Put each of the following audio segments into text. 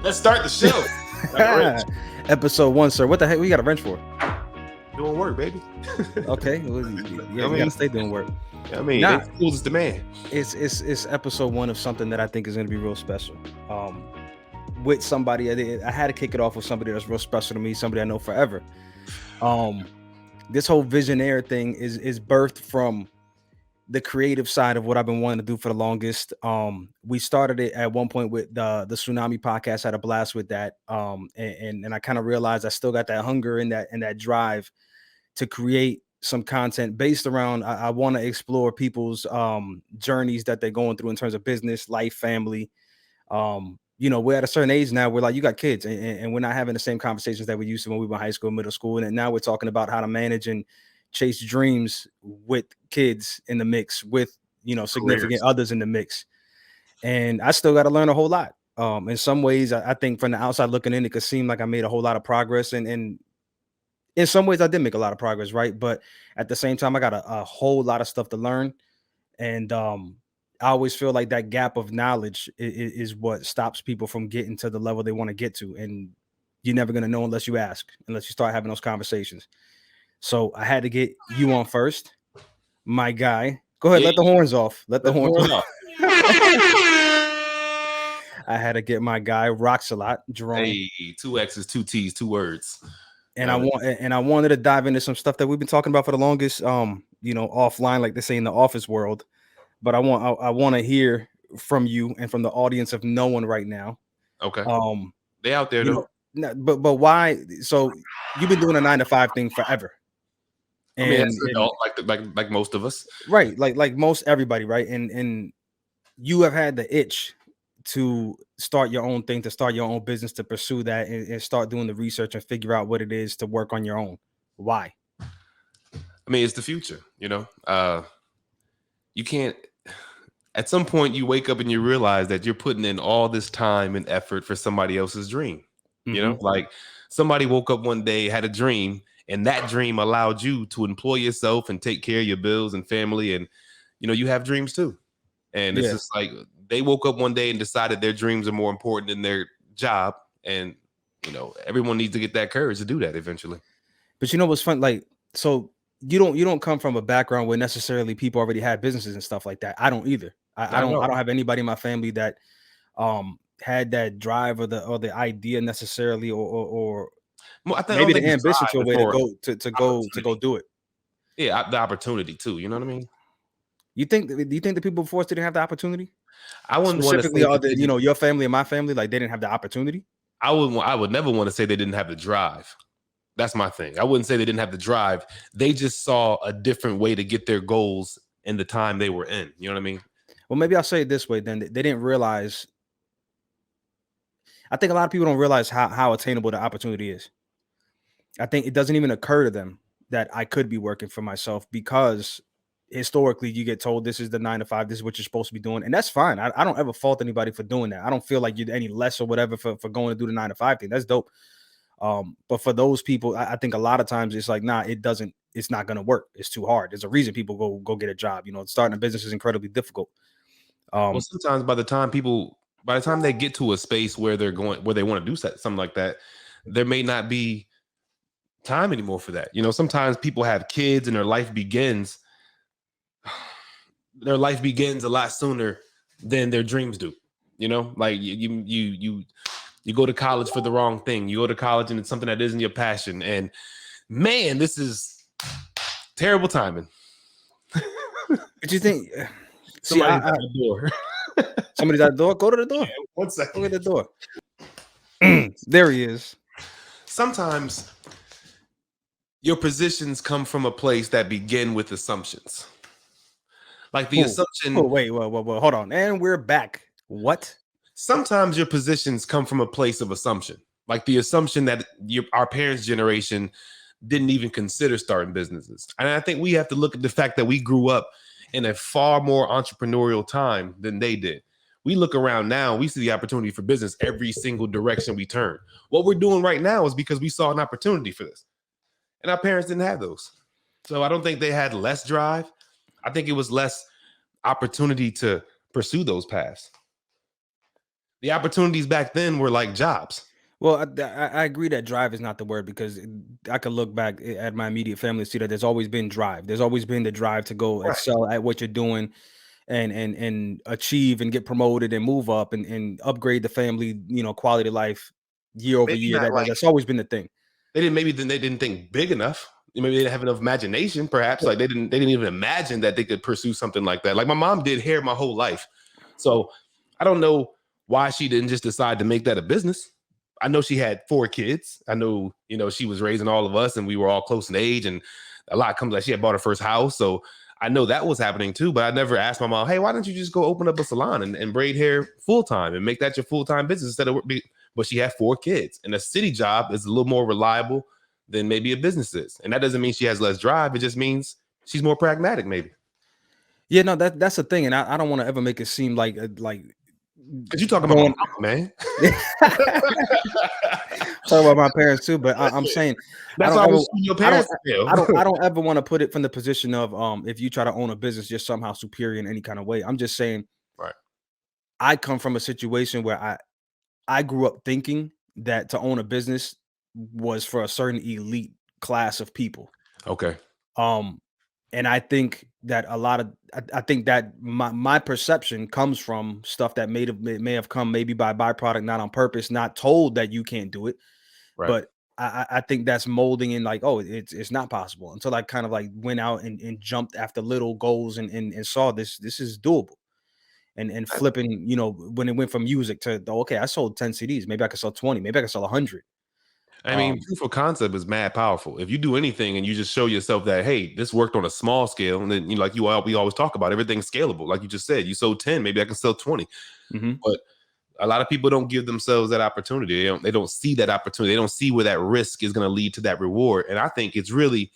Let's start the show. Episode 1, sir. What the heck we got a wrench for? Doing work, baby. Okay, well, yeah, we gotta stay doing work. I mean, schools is the man. It's episode 1 of something that I think is gonna be real special. With somebody, I had to kick it off with somebody that's real special to me, somebody I know forever. This whole VisionHeir thing is birthed from the creative side of what I've been wanting to do for the longest. We started it at one point with the Tsunami podcast, had a blast with that. And I kind of realized I still got that hunger and that drive to create some content based around, I want to explore people's journeys that they're going through in terms of business, life, family. We're at a certain age now, we're like, you got kids, and we're not having the same conversations that we used to when we were in high school, middle school. And now we're talking about how to manage and chase dreams with kids in the mix, with significant others in the mix. And I still got to learn a whole lot. In some ways, I think from the outside looking in, it could seem like I made a whole lot of progress, and in some ways I did make a lot of progress, right? But at the same time, I got a whole lot of stuff to learn. And I always feel like that gap of knowledge is what stops people from getting to the level they want to get to. And you're never going to know unless you ask, unless you start having those conversations. So I had to get you on first, my guy. Go ahead, let the horns off. Let the horns off. I had to get my guy Roxx Alott, Jerome. Hey, 2 X's, 2 T's, 2 words. And I wanted to dive into some stuff that we've been talking about for the longest, offline, like they say in the office world. But I want to hear from you and from the audience of no one right now. Okay. They out there though. But why? So you've been doing a 9-to-5 thing forever. And, I mean, adult, like most of us, right? Like most everybody, right? And you have had the itch to start your own thing, to start your own business, to pursue that, and start doing the research and figure out what it is to work on your own. Why? I mean, it's the future. You can't. At some point, you wake up and you realize that you're putting in all this time and effort for somebody else's dream. Mm-hmm. Like somebody woke up one day, had a dream. And that dream allowed you to employ yourself and take care of your bills and family. And, you have dreams too. And it's just like they woke up one day and decided their dreams are more important than their job. And, everyone needs to get that courage to do that eventually. But what's fun? Like, so you don't come from a background where necessarily people already had businesses and stuff like that. I don't either. I don't have anybody in my family that had that drive or the idea necessarily or I think maybe the ambition to a way to go do it. Yeah, the opportunity too. You know what I mean? Do you think the people before us didn't have the opportunity? I wouldn't specifically your family and my family, like they didn't have the opportunity. I would never want to say they didn't have the drive. That's my thing. I wouldn't say they didn't have the drive. They just saw a different way to get their goals in the time they were in. You know what I mean? Well, maybe I'll say it this way. Then they didn't realize. I think a lot of people don't realize how attainable the opportunity is. I think it doesn't even occur to them that I could be working for myself, because historically you get told this is the 9-to-5, this is what you're supposed to be doing. And that's fine. I don't ever fault anybody for doing that. I don't feel like you're any less or whatever for going to do the 9-to-5 thing. That's dope. But for those people, I think a lot of times it's like, nah, it's not going to work. It's too hard. There's a reason people go get a job. Starting a business is incredibly difficult. Well, sometimes by the time they get to a space where they want to do something like that, there may not be time anymore for that. Sometimes people have kids and their life begins a lot sooner than their dreams do. Like you go to college for the wrong thing. You go to college and it's something that isn't your passion. And man, this is terrible timing. But you think somebody's at the door? Somebody's at the door? Go to the door. Yeah, 1 second. Go to the door. There he is. Sometimes your positions come from a place that begin with assumptions. Like the assumption. Oh, wait, hold on. And we're back. What? Sometimes your positions come from a place of assumption. Like the assumption that our parents' generation didn't even consider starting businesses. And I think we have to look at the fact that we grew up in a far more entrepreneurial time than they did. We look around now, we see the opportunity for business every single direction we turn. What we're doing right now is because we saw an opportunity for this. And our parents didn't have those. So I don't think they had less drive. I think it was less opportunity to pursue those paths. The opportunities back then were like jobs. Well, I agree that drive is not the word, because I could look back at my immediate family and see that there's always been drive. There's always been the drive to go Right. excel at what you're doing, and achieve and get promoted and move up and upgrade the family, quality of life year over Maybe year. not like That's always been the thing. they didn't think big enough. Maybe they didn't have enough imagination, perhaps. Like they didn't even imagine that they could pursue something like that. Like my mom did hair my whole life. So I don't know why she didn't just decide to make that a business. I know she had 4 kids. I know, she was raising all of us and we were all close in age, and a lot comes like she had bought her first house. So I know that was happening too, but I never asked my mom, hey, why don't you just go open up a salon and braid hair full time and make that your full-time business instead of but she had 4 kids, and a city job is a little more reliable than maybe a business is. And that doesn't mean she has less drive. It just means she's more pragmatic, maybe. Yeah, no, that's the thing. And I don't want to ever make it seem like Because you talking about my mom, man. Talk about my parents too, but I'm saying that's I always your parents. I don't ever want to put it from the position of if you try to own a business, you're somehow superior in any kind of way. I'm just saying, right. I come from a situation where I grew up thinking that to own a business was for a certain elite class of people. Okay. And I think that I think that my perception comes from stuff that may have come maybe by byproduct, not on purpose, not told that you can't do it. Right. But I think that's molding in like, oh, it's not possible, until I kind of like went out and jumped after little goals and saw this is doable. And flipping, when it went from music to, okay, I sold 10 CDs, maybe I could sell 20, maybe I could sell 100. I mean, proof of concept is mad powerful. If you do anything and you just show yourself that, hey, this worked on a small scale, and then we always talk about, everything's scalable. Like you just said, you sold 10, maybe I can sell 20. Mm-hmm. But a lot of people don't give themselves that opportunity. They don't see that opportunity. They don't see where that risk is going to lead to that reward. And I think it's really,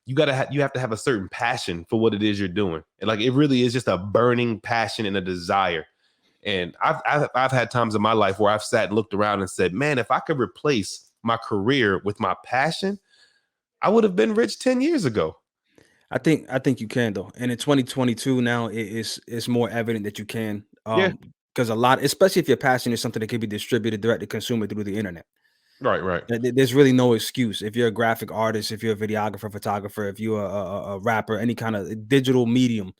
you have to have a certain passion for what it is you're doing. And like, it really is just a burning passion and a desire. And I've had times in my life where I've sat and looked around and said, man, if I could replace my career with my passion, I would have been rich 10 years ago. I think you can, though. And in 2022 now, it's more evident that you can. Because a lot, especially if your passion is something that can be distributed direct to consumer through the internet. Right. There's really no excuse. If you're a graphic artist, if you're a videographer, photographer, if you're a rapper, any kind of digital medium,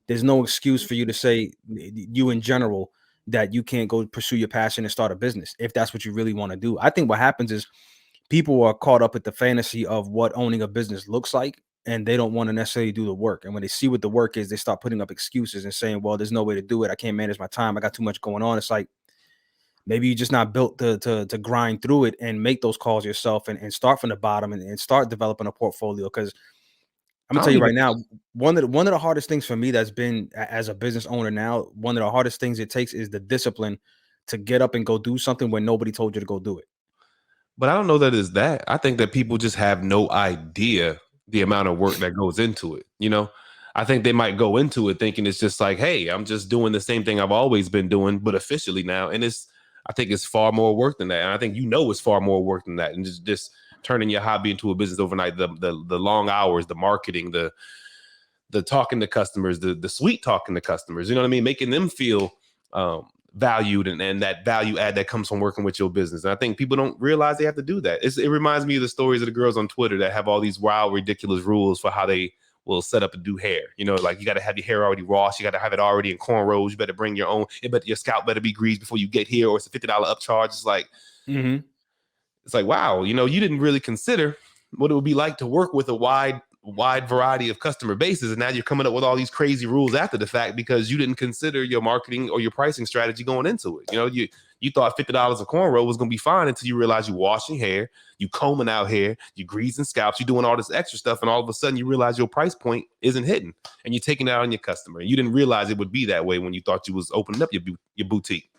there's no excuse for you to say, you in general, that you can't go pursue your passion and start a business if that's what you really want to do. I think what happens is people are caught up with the fantasy of what owning a business looks like, and they don't want to necessarily do the work. And when they see what the work is, they start putting up excuses and saying, well, there's no way to do it. I can't manage my time. I got too much going on. It's like, maybe you're just not built to grind through it and make those calls yourself and start from the bottom and start developing a portfolio. Because I'm gonna tell you right now, one of the hardest things for me that's been as a business owner now, one of the hardest things it takes is the discipline to get up and go do something when nobody told you to go do it. But I don't know that is that. I think that people just have no idea the amount of work that goes into it. I think they might go into it thinking it's just like, hey, I'm just doing the same thing I've always been doing, but officially now. And I think it's far more work than that. And I think it's far more work than that. And just turning your hobby into a business overnight, the long hours, the marketing, the talking to customers, the sweet talking to customers, you know what I mean? Making them feel valued and that value add that comes from working with your business. And I think people don't realize they have to do that. It reminds me of the stories of the girls on Twitter that have all these wild, ridiculous rules for how they will set up and do hair. Like you got to have your hair already washed. You got to have it already in cornrows. You better bring your own. But your scalp better be greased before you get here, or it's a $50 upcharge. It's like, It's like, wow, you didn't really consider what it would be like to work with a wide variety of customer bases. And now you're coming up with all these crazy rules after the fact because you didn't consider your marketing or your pricing strategy going into it. You thought $50 a cornrow was going to be fine until you realize you washing hair, you combing out hair, you greasing scalps, you doing all this extra stuff. And all of a sudden you realize your price point isn't hitting and you're taking it out on your customer. And you didn't realize it would be that way when you thought you was opening up your boutique.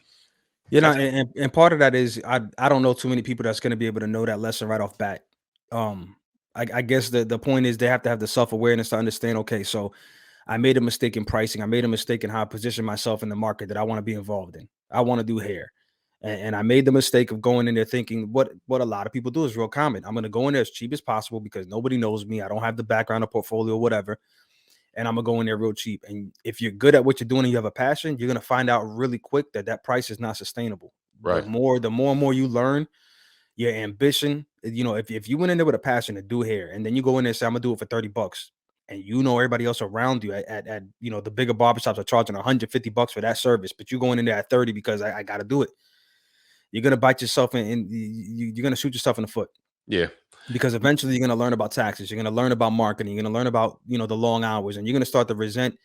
And part of that is I don't know too many people that's going to be able to know that lesson right off bat. I guess the point is they have to have the self-awareness to understand, okay, so I made a mistake in pricing. I made a mistake in how I position myself in the market that I want to be involved in. I want to do hair. And I made the mistake of going in there thinking what a lot of people do is real common. I'm going to go in there as cheap as possible because nobody knows me. I don't have the background or portfolio or whatever. and I'm gonna go in there real cheap. And if you're good at what you're doing and you have a passion, you're gonna find out really quick that price is not sustainable. Right. The more and more you learn, your ambition, if you went in there with a passion to do hair, and then you go in there and say, I'm gonna do it for $30, and everybody else around you at the bigger barbershops are charging $150 for that service, but you're going in there at 30 because I gotta do it. You're gonna bite yourself and you're gonna shoot yourself in the foot. Yeah. Because eventually you're gonna learn about taxes, you're gonna learn about marketing, you're gonna learn about the long hours, and you're gonna start to resent.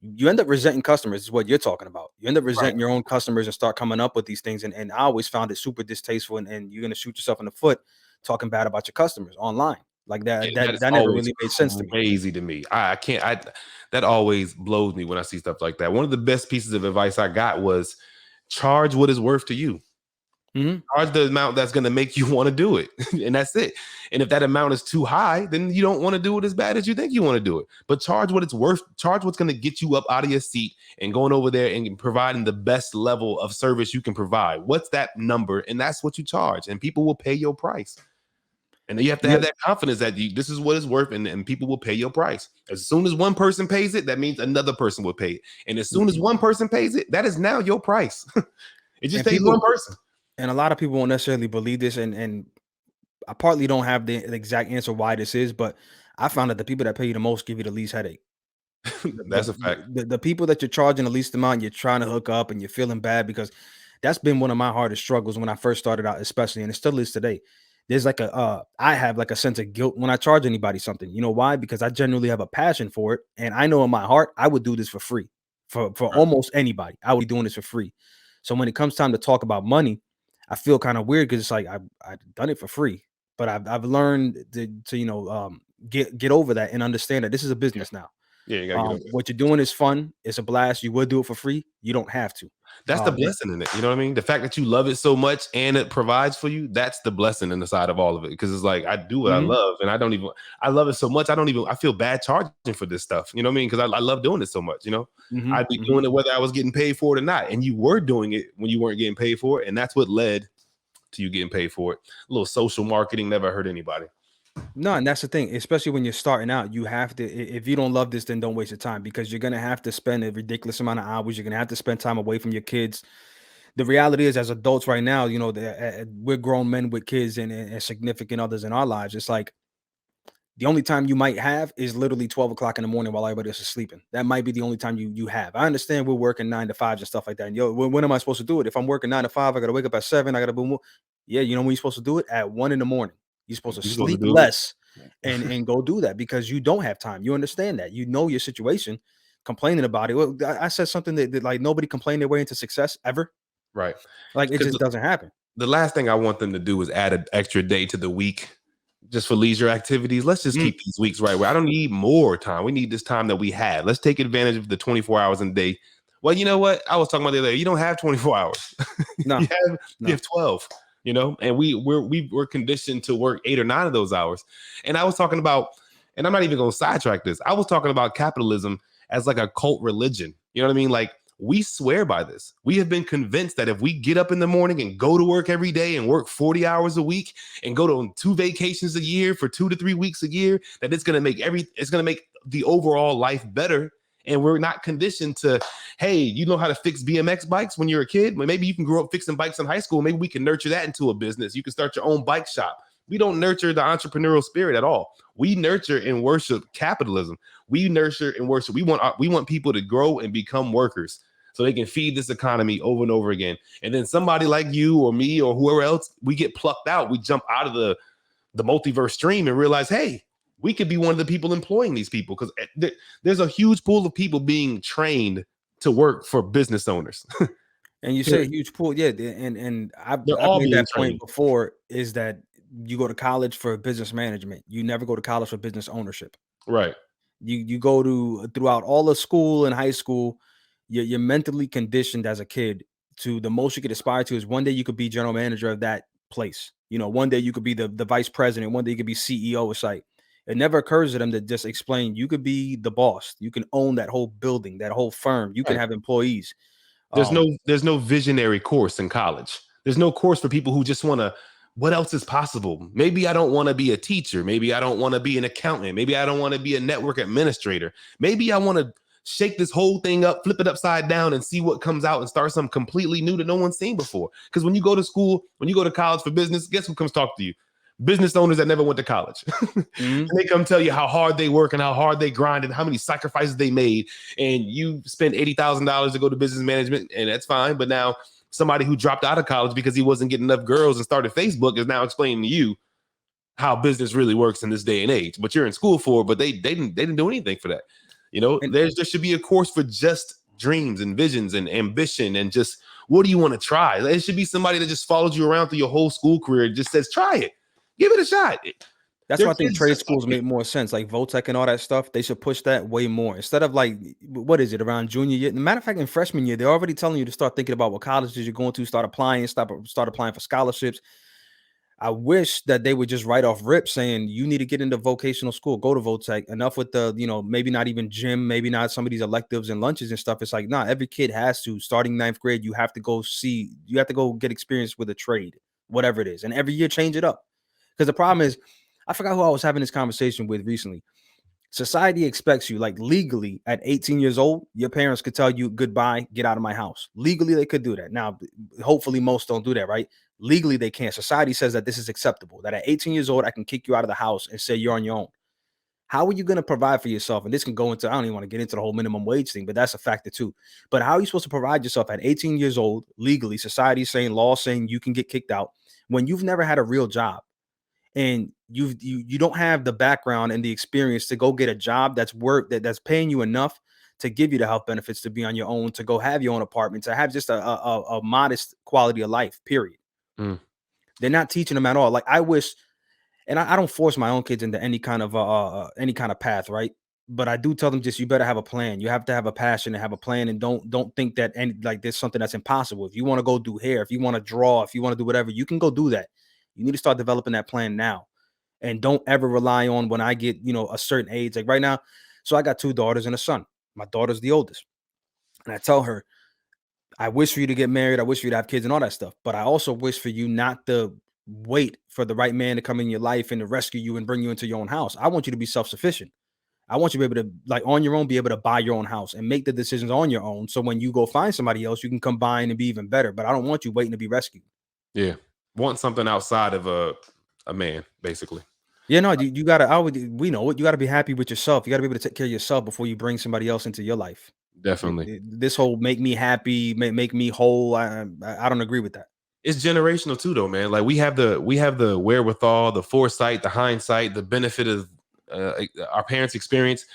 You end up resenting customers, is what you're talking about. You end up resenting your own customers and start coming up with these things. And I always found it super distasteful, and you're gonna shoot yourself in the foot talking bad about your customers online. Like that never really made sense to me. Crazy to me. I can't. That always blows me when I see stuff like that. One of the best pieces of advice I got was charge what is worth to you. Mm-hmm. Charge the amount that's going to make you want to do it, and that's it. And if that amount is too high, then you don't want to do it as bad as you think you want to do it. But charge what it's worth. Charge what's going to get you up out of your seat and going over there and providing the best level of service you can provide. What's that number? And that's what you charge, and people will pay your price. And then you have to have that confidence that this is what it's worth, and people will pay your price. As soon as one person pays it, that means another person will pay it. And as soon as one person pays it, that is now your price. It just takes one person. And a lot of people won't necessarily believe this, and I partly don't have the exact answer why this is, but I found that the people that pay you the most give you the least headache. That's a fact. The people that you're charging the least amount, you're trying to hook up, and you're feeling bad, because that's been one of my hardest struggles when I first started out, especially, and it still is today. There's like I have like a sense of guilt when I charge anybody something. You know why? Because I genuinely have a passion for it, and I know in my heart I would do this for free for almost anybody. I would be doing this for free. So when it comes time to talk about money, I feel kind of weird, because it's like I've done it for free, but I've learned to get over that and understand that this is a business now. Yeah, you gotta get over it. What you're doing is fun. It's a blast. You would do it for free. You don't have to. That's the blessing in it. You know what I mean? The fact that you love it so much and it provides for you, that's the blessing in the side of all of it. Because it's like, I do what I love, and I love it so much. I feel bad charging for this stuff. You know what I mean? Because I love doing it so much, I'd be doing it whether I was getting paid for it or not. And you were doing it when you weren't getting paid for it. And that's what led to you getting paid for it. A little social marketing never hurt anybody. No, and that's the thing, especially when you're starting out, you have to, if you don't love this, then don't waste your time, because you're going to have to spend a ridiculous amount of hours. You're going to have to spend time away from your kids. The reality is, as adults right now, we're grown men with kids and significant others in our lives. It's like the only time you might have is literally 12 o'clock in the morning while everybody else is sleeping. That might be the only time you have. I understand we're working 9 to 5 and stuff like that. And when am I supposed to do it? If I'm working 9 to 5, I got to wake up at 7. I got to boom. Yeah, when you're supposed to do it at 1 in the morning. You're supposed to sleep less and go do that, because you don't have time. You understand that. You know your situation. Complaining about it. Well, I said something that like nobody complained their way into success ever. Right. Like it just doesn't happen. The last thing I want them to do is add an extra day to the week just for leisure activities. Let's just keep these weeks right where I don't need more time. We need this time that we have. Let's take advantage of the 24 hours in a day. Well, you know what? I was talking about the other day. You don't have 24 hours. No. You have 12. And we're conditioned to work 8 or 9 of those hours. And I was talking about, and I'm not even going to sidetrack this. I was talking about capitalism as like a cult religion. You know what I mean? Like, we swear by this. We have been convinced that if we get up in the morning and go to work every day and work 40 hours a week and go to 2 vacations a year for 2 to 3 weeks a year, that it's going to make the overall life better. And we're not conditioned to, hey, you know how to fix BMX bikes when you're a kid? Well, maybe you can grow up fixing bikes in high school. Maybe we can nurture that into a business. You can start your own bike shop. We don't nurture the entrepreneurial spirit at all. We nurture and worship capitalism. We nurture and worship. We want people to grow and become workers so they can feed this economy over and over again. And then somebody like you or me or whoever else, we get plucked out. We jump out of the multiverse stream and realize, hey, we could be one of the people employing these people, because there's a huge pool of people being trained to work for business owners. And you say a huge pool, yeah. And I've made that point before, is that you go to college for business management. You never go to college for business ownership. Right. You go to throughout all of school and high school, you're mentally conditioned as a kid to the most you could aspire to is one day you could be general manager of that place. One day you could be the vice president. One day you could be CEO of site. It never occurs to them to just explain you could be the boss. You can own that whole building, that whole firm. You can have employees. There's no visionary course in college. There's no course for people who just want to what else is possible? Maybe I don't want to be a teacher. Maybe I don't want to be an accountant. Maybe I don't want to be a network administrator. Maybe I want to shake this whole thing up, flip it upside down, and see what comes out and start something completely new that no one's seen before. Because when you go to school, when you go to college for business, guess who comes talk to you? Business owners that never went to college. And they come tell you how hard they work and how hard they grind and how many sacrifices they made. And you spent $80,000 to go to business management, and that's fine. But now somebody who dropped out of college because he wasn't getting enough girls and started Facebook is now explaining to you how business really works in this day and age. But you're in school for it, but they didn't do anything for that. You know, there should be a course for just dreams and visions and ambition and just what do you want to try? It should be somebody that just follows you around through your whole school career and just says, try it, give it a shot. That's why I think trade schools make more sense, like Votech and all that stuff. They should push that way more instead of like, what is it, around junior year? Matter of fact, in freshman year, they're already telling you to start thinking about what colleges you're going to, start applying for scholarships. I wish that they would just write off rip saying you need to get into vocational school, go to Votech. Enough with the, maybe not even gym, maybe not some of these electives and lunches and stuff. It's like, nah, every kid has to, starting 9th grade, you have to go get experience with a trade, whatever it is. And every year change it up. Because the problem is, I forgot who I was having this conversation with recently. Society expects you, like legally, at 18 years old, your parents could tell you goodbye, get out of my house. Legally, they could do that. Now, hopefully, most don't do that, right? Legally, they can't. Society says that this is acceptable, that at 18 years old, I can kick you out of the house and say you're on your own. How are you going to provide for yourself? And this can go into, I don't even want to get into the whole minimum wage thing, but that's a factor too. But how are you supposed to provide yourself at 18 years old, legally, society saying, law saying you can get kicked out when you've never had a real job? And you don't have the background and the experience to go get a job that's paying you enough to give you the health benefits to be on your own, to go have your own apartment, to have just a modest quality of life, period. They're not teaching them at all. Like I wish, and I don't force my own kids into any kind of path, right? But I do tell them just, you better have a plan. You have to have a passion and have a plan, and don't think that there's something that's impossible. If you want to go do hair, if you want to draw, if you want to do whatever, you can go do that. You need to start developing that plan now, and don't ever rely on when I get, a certain age. Like right now, so I got 2 daughters and a son. My daughter's the oldest, and I tell her, I wish for you to get married. I wish for you to have kids and all that stuff. But I also wish for you not to wait for the right man to come in your life and to rescue you and bring you into your own house. I want you to be self-sufficient. I want you to be able to, like on your own, be able to buy your own house and make the decisions on your own. So when you go find somebody else, you can combine and be even better. But I don't want you waiting to be rescued. Yeah. Want something outside of a man, basically. Yeah, no, you gotta, we know what, you gotta be happy with yourself. You gotta be able to take care of yourself before you bring somebody else into your life. Definitely. This whole make me happy, make me whole. I don't agree with that. It's generational too, though, man. Like we have the wherewithal, the foresight, the hindsight, the benefit of our parents' experience.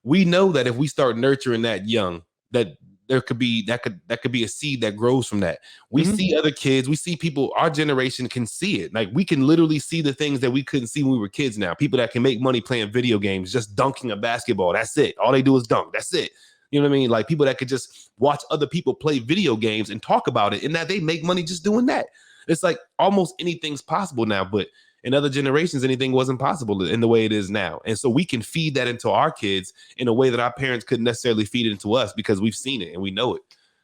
We know that if we start nurturing that young, that there could be that could be a seed that grows from that. We see other kids, we see people, our generation can see it. Like we can literally see the things that we couldn't see when we were kids now. People that can make money playing video games, just dunking a basketball. That's it. All they do is dunk. That's it. You know what I mean? Like people that could just watch other people play video games and talk about it, and that they make money just doing that. It's like almost anything's possible now, but in other generations, anything wasn't possible in the way it is now. And so we can feed that into our kids in a way that our parents couldn't necessarily feed it into us because we've seen it and we know it.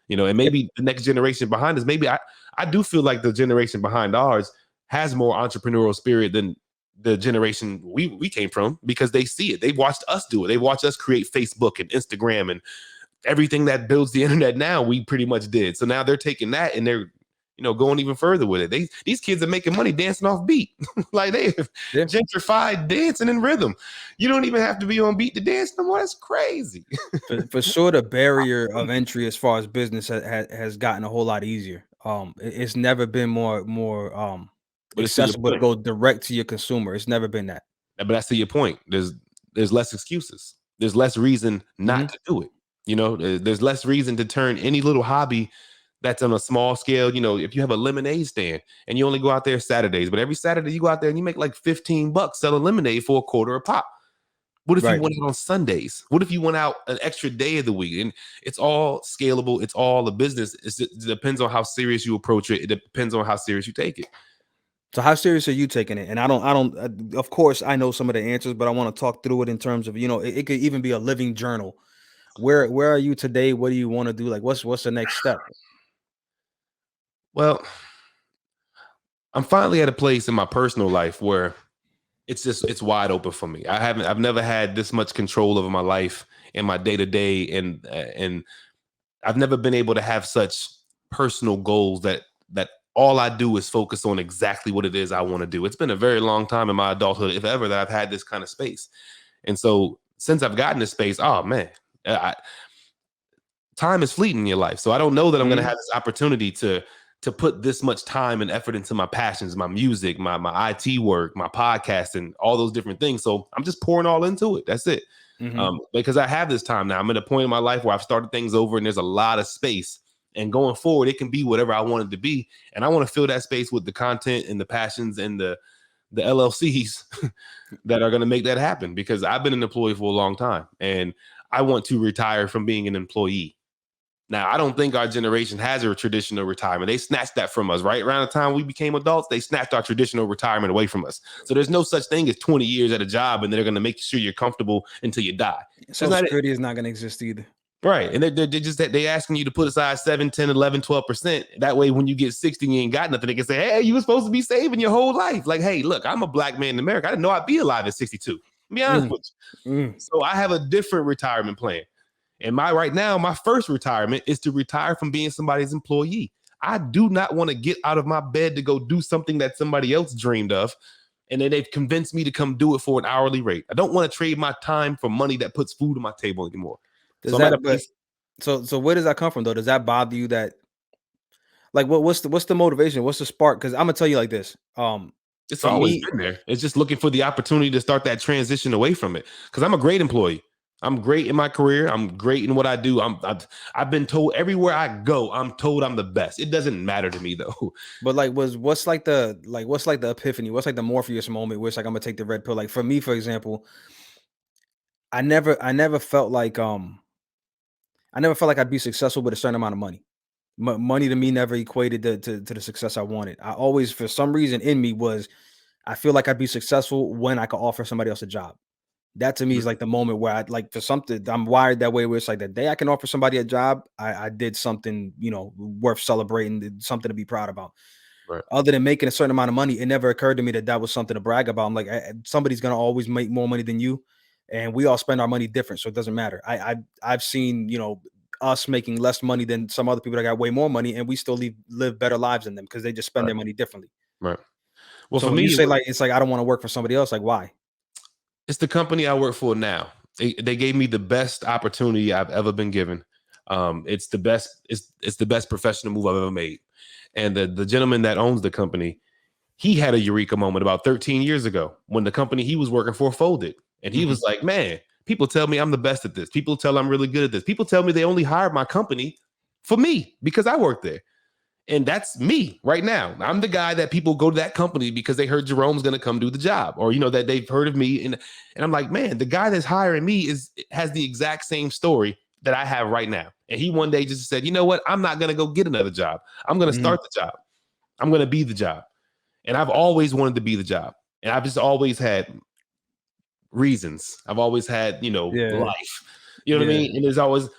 And maybe the next generation behind us, maybe I do feel like the generation behind ours has more entrepreneurial spirit than the generation we came from, because they see it. They watched us do it. They watched us create Facebook and Instagram and everything that builds the internet now, we pretty much did. So now they're taking that and they're going even further with it. These kids are making money dancing off beat. Like they have gentrified dancing in rhythm. You don't even have to be on beat to dance no more. That's crazy. For sure, the barrier of entry as far as business has gotten a whole lot easier. It's never been more accessible to go direct to your consumer. It's never been that. But that's to your point. There's less excuses. There's less reason not to do it. There's less reason to turn any little hobby that's on a small scale. If you have a lemonade stand and you only go out there Saturdays, but every Saturday you go out there and you make like $15 selling lemonade for $0.25 a pop. What if you went out on Sundays? What if you went out an extra day of the week? And it's all scalable. It's all a business. It depends on how serious you approach it. It depends on how serious you take it. So how serious are you taking it? And I don't, of course I know some of the answers, but I want to talk through it in terms of, it could even be a living journal. Where are you today? What do you want to do? Like, what's the next step? Well, I'm finally at a place in my personal life where it's wide open for me. I've never had this much control over my life and my day to day, and I've never been able to have such personal goals that all I do is focus on exactly what it is I want to do. It's been a very long time in my adulthood, if ever, that I've had this kind of space. And so since I've gotten this space, oh man, time is fleeting in your life. So I don't know that I'm going to have this opportunity to put this much time and effort into my passions, my music, my IT work, my podcast, and all those different things. So I'm just pouring all into it. That's it. Because I have this time now. I'm at a point in my life where I've started things over and there's a lot of space. And going forward, it can be whatever I want it to be. And I want to fill that space with the content and the passions and the LLCs that are going to make that happen, because I've been an employee for a long time and I want to retire from being an employee. Now, I don't think our generation has a traditional retirement. They snatched that from us right around the time we became adults. They snatched our traditional retirement away from us. So there's no such thing as 20 years at a job and they're going to make sure you're comfortable until you die. Social Security is not going to exist either. Right. And they're asking you to put aside 7, 10, 11, 12%. That way, when you get 60 and you ain't got nothing, they can say, hey, you were supposed to be saving your whole life. Like, hey, look, I'm a black man in America. I didn't know I'd be alive at 62. Be honest with you. So I have a different retirement plan. And right now, my first retirement is to retire from being somebody's employee. I do not want to get out of my bed to go do something that somebody else dreamed of, and then they've convinced me to come do it for an hourly rate. I don't want to trade my time for money that puts food on my table anymore. So where does that come from, though? Does that bother you? That, like, what's the motivation? What's the spark? Because I'm gonna tell you like this. It's always been there. It's just looking for the opportunity to start that transition away from it. Because I'm a great employee. I'm great in my career. I'm great in what I do. I've been told everywhere I go, I'm told I'm the best. It doesn't matter to me though. But like, what's like the epiphany? What's like the Morpheus moment where it's like, I'm gonna take the red pill? Like for me, for example, I never felt like I'd be successful with a certain amount of money. Money to me never equated to the success I wanted. I always, for some reason in me, I feel like I'd be successful when I could offer somebody else a job. That to me is like the moment where I'd like, for something, I'm wired that way, where it's like the day I can offer somebody a job, I did something, worth celebrating, something to be proud about. Right. Other than making a certain amount of money, it never occurred to me that was something to brag about. I'm like, somebody's going to always make more money than you. And we all spend our money different. So it doesn't matter. I've seen, us making less money than some other people that got way more money, and we still live better lives than them because they just spend their money differently. Right. Well, so for me, you say, like, it's like, I don't want to work for somebody else. Like, why? It's the company I work for now. They gave me the best opportunity I've ever been given. It's the best. It's the best professional move I've ever made. And the gentleman that owns the company, he had a eureka moment about 13 years ago when the company he was working for folded. And he was like, man, people tell me I'm the best at this. People tell I'm really good at this. People tell me they only hired my company for me because I work there. And that's me right now. I'm the guy that people go to that company because they heard Jerome's going to come do the job, or, that they've heard of me. And I'm like, man, the guy that's hiring me has the exact same story that I have right now. And he one day just said, you know what? I'm not going to go get another job. I'm going to start the job. I'm going to be the job. And I've always wanted to be the job. And I've just always had reasons. I've always had, life, you know what I mean? And there's always,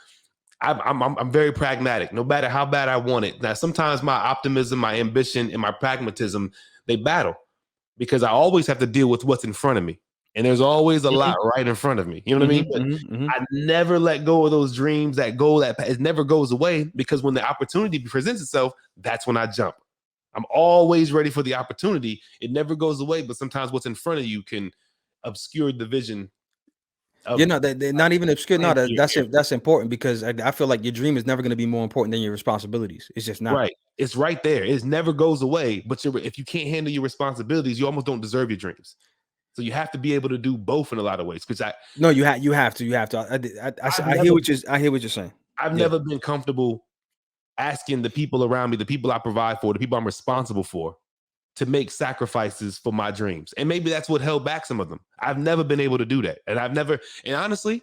I'm very pragmatic, no matter how bad I want it. Now, sometimes my optimism, my ambition, and my pragmatism, they battle because I always have to deal with what's in front of me. And there's always a lot right in front of me. You know what I mean? But I never let go of those dreams, that goal, that it never goes away, because when the opportunity presents itself, that's when I jump. I'm always ready for the opportunity. It never goes away, but sometimes what's in front of you can obscure the vision. They're not even obscure. No, that's important, because I feel like your dream is never going to be more important than your responsibilities. It's just not. Right. It's right there. It never goes away. But if you can't handle your responsibilities, you almost don't deserve your dreams. So you have to be able to do both in a lot of ways. Because you have to. I hear what you're saying. I've never been comfortable asking the people around me, the people I provide for, the people I'm responsible for, to make sacrifices for my dreams. And maybe that's what held back some of them. I've never been able to do that. And honestly,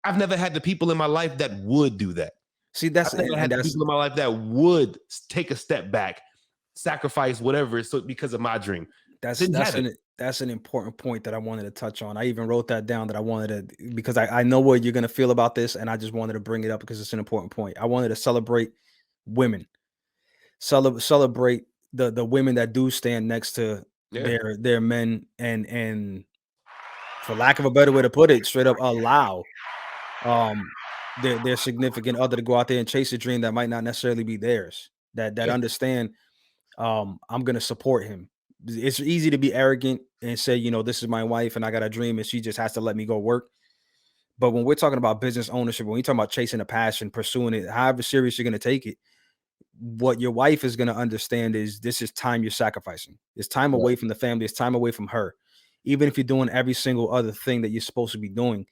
I've never had the people in my life that would do that. See, that's I've never had the people in my life that would take a step back, sacrifice whatever, so because of my dream. That's an important point that I wanted to touch on. I even wrote that down, that I wanted to, because I know what you're going to feel about this, and I just wanted to bring it up because it's an important point. I wanted to celebrate women, celebrate the women that do stand next to Yeah. their men and for lack of a better way to put it, straight up allow um their significant other to go out there and chase a dream that might not necessarily be theirs. That Yeah. understand I'm gonna support him. It's easy to be arrogant and say, this is my wife and I got a dream and she just has to let me go work. But when we're talking about business ownership, when we're talking about chasing a passion, pursuing it, however serious you're gonna take it, what your wife is gonna understand is this is time you're sacrificing. It's time Right. away from the family, it's time away from her. Even if you're doing every single other thing that you're supposed to be doing, Which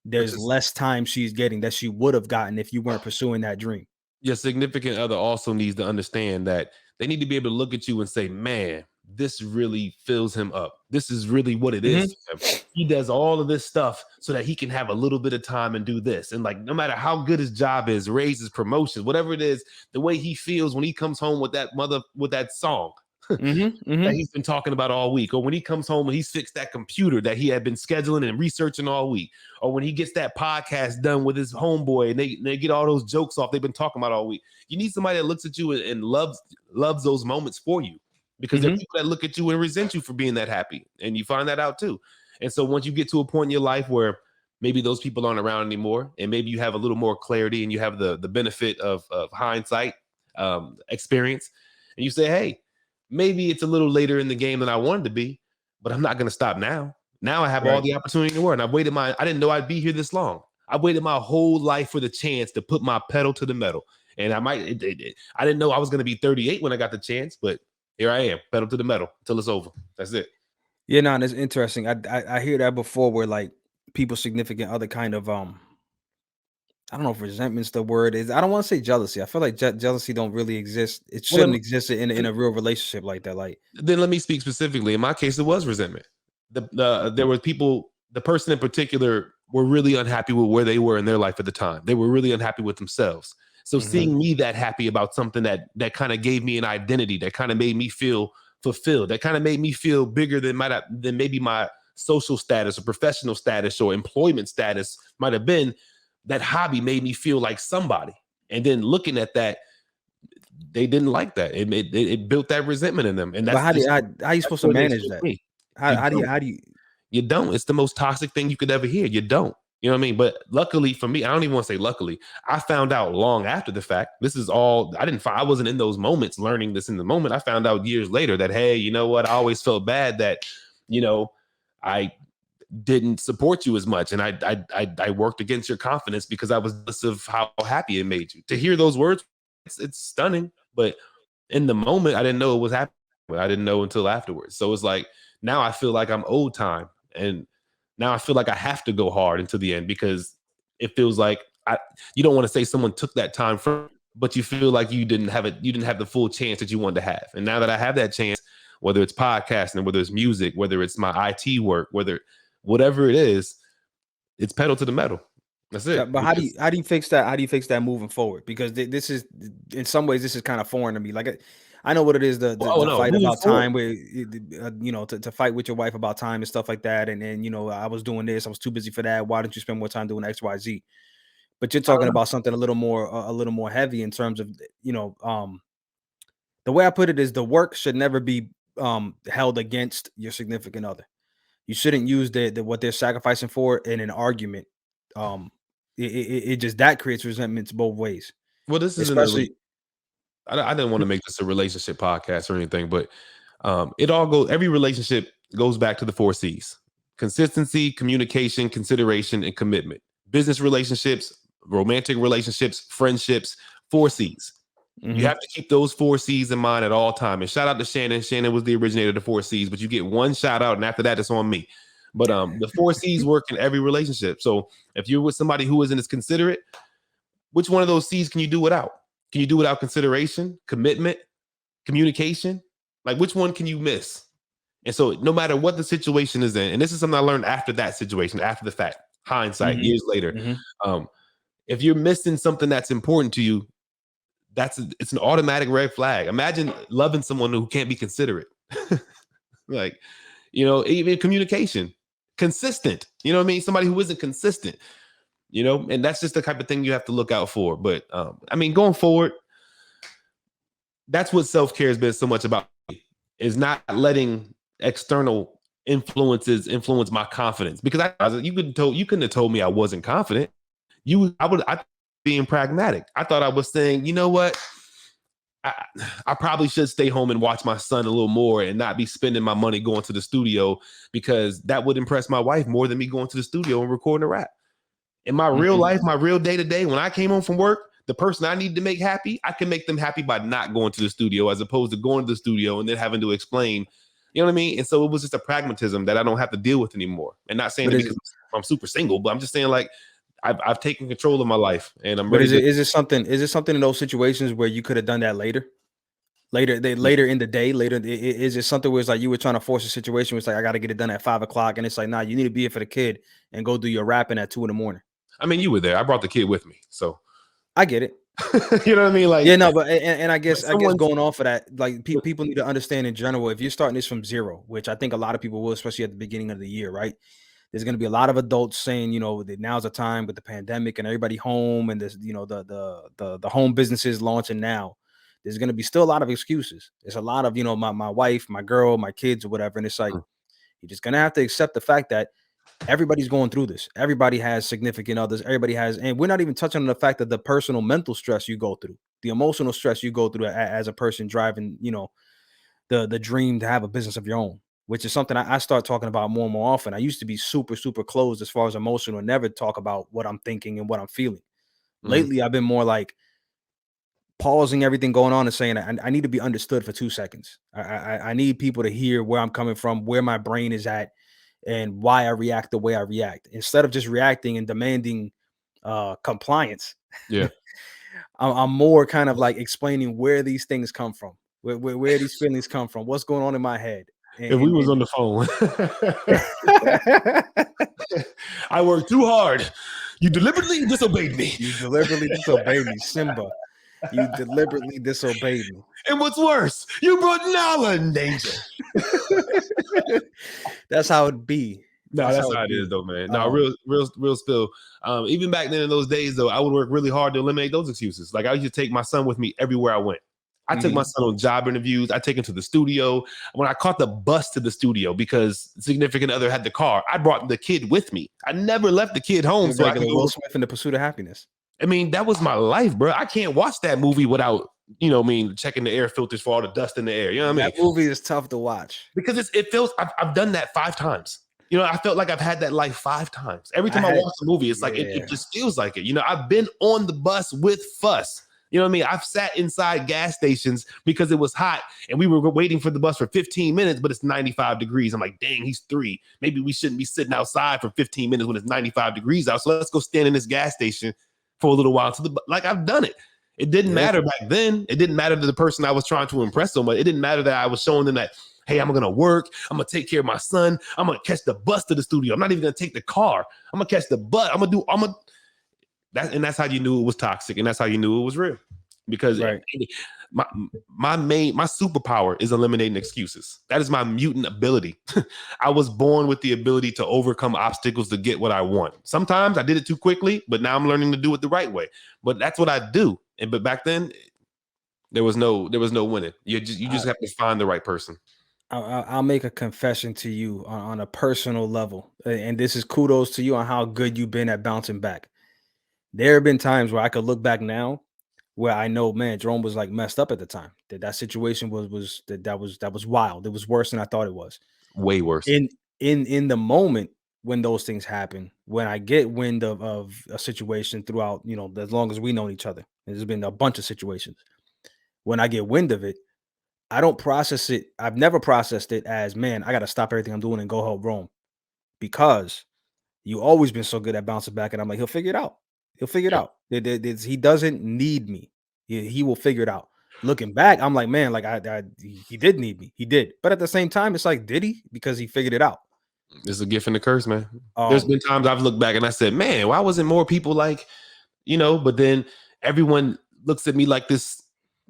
there's is less time she's getting that she would have gotten if you weren't pursuing that dream. your significant other also needs to understand that they need to be able to look at you and say, man, this really fills him up. This is really what it is Mhm. for him. He does all of this stuff so that he can have a little bit of time and do this. And like, no matter how good his job is, raises, promotions, whatever it is, the way he feels when he comes home with that song Mhm. that Mhm. he's been talking about all week, or when he comes home and he's fixed that computer that he had been scheduling and researching all week, or when he gets that podcast done with his homeboy and they get all those jokes off they've been talking about all week. You need somebody that looks at you and loves those moments for you, because there are Mhm. people that look at you and resent you for being that happy, and you find that out too. And so once you get to a point in your life where maybe those people aren't around anymore, and maybe you have a little more clarity and you have the benefit of hindsight, experience, and you say, hey, maybe it's a little later in the game than I wanted to be, but I'm not going to stop now. Now I have all Right. the opportunity in the world. And I didn't know I'd be here this long. I waited my whole life for the chance to put my pedal to the metal. And I didn't know I was going to be 38 when I got the chance, but here I am, pedal to the metal till it's over. That's it. Yeah, no, it's interesting. I hear that before where like people significant other kind of I don't know if resentment's the word is. I don't want to say jealousy. I feel like jealousy don't really exist. It Well, shouldn't exist in a real relationship like that. Like, then let me speak specifically. In my case, it was resentment. There were people, the person in particular were really unhappy with where they were in their life at the time. They were really unhappy with themselves. So mhm. seeing me that happy about something that kind of gave me an identity, that kind of made me feel fulfilled, that kind of made me feel bigger than maybe my social status or professional status or employment status might have been, that hobby made me feel like somebody. And then looking at that, they didn't like that. It built that resentment in them, and But that's just how you that's supposed to where they manage took that? me. You don't. How do you You don't. It's the most toxic thing you could ever hear. You don't. You know what I mean? But luckily for me, I don't even want to say luckily. I found out long after the fact. This is all I wasn't in those moments learning this in the moment. I found out years later that, hey, you know what? I always felt bad that, I didn't support you as much, and I worked against your confidence because I was jealous of how happy it made you. To hear those words, it's stunning. But in the moment, I didn't know it was happening. I didn't know until afterwards. So it's like now I feel like I'm old time, and now I feel like I have to go hard into the end because it feels like you don't want to say someone took that time from, but you feel like you didn't have it. You didn't have the full chance that you wanted to have. And now that I have that chance, whether it's podcasting, whether it's music, whether it's my IT work, whatever it is, it's pedal to the metal. That's it. but Because how do you fix that? How do you fix that moving forward? Because this is in some ways this is kind of foreign to me. Like I know what it is oh the no, fight moving about forward. time where to fight with your wife about time and stuff like that. And I was doing this, I was too busy for that. Why don't you spend more time doing XYZ? But you're I don't talking know. about something a little more heavy in terms of the way I put it is the work should never be held against your significant other. You shouldn't use the what they're sacrificing for in an argument. Um, it just that creates resentments both ways, Well, this isn't a especially. I didn't want to make this a relationship podcast or anything, but every relationship goes back to the 4 C's: consistency, communication, consideration, and commitment. Business relationships, romantic relationships, friendships, 4 C's. You Mhm. have to keep those 4 C's in mind at all time. And shout out to Shannon. Shannon was the originator of the 4 C's, but you get one shout out, and after that, it's on me. But the 4 C's work in every relationship. So if you're with somebody who isn't as considerate, which one of those C's can you do without? Can you do without consideration, commitment, communication? Like, which one can you miss? And so no matter what the situation is in, and this is something I learned after that situation, after the fact, hindsight, Mhm. years later. Mhm. Um, if you're missing something that's important to you, it's an automatic red flag. Imagine loving someone who can't be considerate. Like, even communication, consistent. You know what I mean? Somebody who isn't consistent, and that's just the type of thing you have to look out for. But I mean, going forward, that's what self-care has been so much about, is not letting external influences influence my confidence. Because you couldn't have told me I wasn't confident. I being pragmatic. I thought I was saying, you know what? I probably should stay home and watch my son a little more and not be spending my money going to the studio, because that would impress my wife more than me going to the studio and recording a rap. In my real life, my real day-to-day, when I came home from work, the person I need to make happy, I can make them happy by not going to the studio, as opposed to going to the studio and then having to explain, you know what I mean? And so it was just a pragmatism that I don't have to deal with anymore. And not saying it because I'm super single, but I'm just saying, like, I've taken control of my life, and I'm ready. Is it something in those situations where you could have done that later in the day? Is it something where it's like you were trying to force a situation where it's like, I got to get it done at 5:00, and it's like, nah, you need to be here for the kid and go do your rapping at 2 a.m. I mean, you were there. I brought the kid with me, so I get it. You know what I mean? Like, yeah, no, but and I guess going off of that, like, people need to understand in general, if you're starting this from zero, which I think a lot of people will, especially at the beginning of the year, right? There's going to be a lot of adults saying, you know, that now's the time with the pandemic and everybody home, and this, you know, the home businesses launching now. There's going to be still a lot of excuses. There's a lot of, you know, my wife, my girl, my kids, or whatever, and it's like, you're just going to have to accept the fact that everybody's going through this. Everybody has significant others. Everybody has, and we're not even touching on the fact that the personal mental stress you go through, the emotional stress you go through as a person driving, you know, the dream to have a business of your own, which is something I start talking about more and more often. I used to be super, super closed as far as emotional and never talk about what I'm thinking and what I'm feeling. Lately, I've been more like pausing everything going on and saying, I need to be understood for 2 seconds. I need people to hear where I'm coming from, where my brain is at, and why I react the way I react, instead of just reacting and demanding compliance. Yeah. I'm more kind of like explaining where these things come from, where these feelings come from, what's going on in my head. If we was on the phone, I worked too hard. You deliberately disobeyed me. You deliberately disobeyed me, Simba. You deliberately disobeyed me. And what's worse, you brought Nala in danger. That's how it be. No, that's how it is, though, man. No, real spill. Even back then in those days, though, I would work really hard to eliminate those excuses. Like, I used to take my son with me everywhere I went. I took my son on job interviews. I take him to the studio. When I caught the bus to the studio because significant other had the car, I brought the kid with me. I never left the kid home. So I could Will Smith in The Pursuit of Happiness. I mean, that was my life, bro. I can't watch that movie without, you know, checking the air filters for all the dust in the air. You know what I mean? That movie is tough to watch because it feels. I've done that 5 times. You know, I felt like I've had that life 5 times. Every time I watch the movie, it's like it just feels like it. You know, I've been on the bus with Fuss. You know what I mean? I've sat inside gas stations because it was hot and we were waiting for the bus for 15 minutes, but it's 95 degrees. I'm like, dang, he's 3. Maybe we shouldn't be sitting outside for 15 minutes when it's 95 degrees out. So let's go stand in this gas station for a little while. Like, I've done it. It didn't matter back then. It didn't matter to the person I was trying to impress so much. It didn't matter that I was showing them that, hey, I'm going to work. I'm going to take care of my son. I'm going to catch the bus to the studio. I'm not even going to take the car. I'm going to catch the bus. And that's how you knew it was toxic. And that's how you knew it was real. Because my superpower is eliminating excuses. That is my mutant ability. I was born with the ability to overcome obstacles to get what I want. Sometimes I did it too quickly, but now I'm learning to do it the right way. But that's what I do. But back then, there was no winning. You just have to find the right person. I'll make a confession to you on a personal level, and this is kudos to you on how good you've been at bouncing back. There have been times where I could look back now where I know, man, Jerome was like messed up at the time. That situation was wild. It was worse than I thought it was. Way worse. In the moment when those things happen, when I get wind of a situation throughout, you know, as long as we know each other, there's been a bunch of situations. When I get wind of it, I don't process it. I've never processed it as, man, I got to stop everything I'm doing and go help Rome, because you always been so good at bouncing back. And I'm like, he'll figure it out. He'll figure it out. He doesn't need me. He will figure it out. Looking back, I'm like, man, like he did need me. He did. But at the same time, it's like, did he? Because he figured it out. It's a gift and a curse, man. There's been times I've looked back and I said, man, why wasn't more people like, you know, but then everyone looks at me like this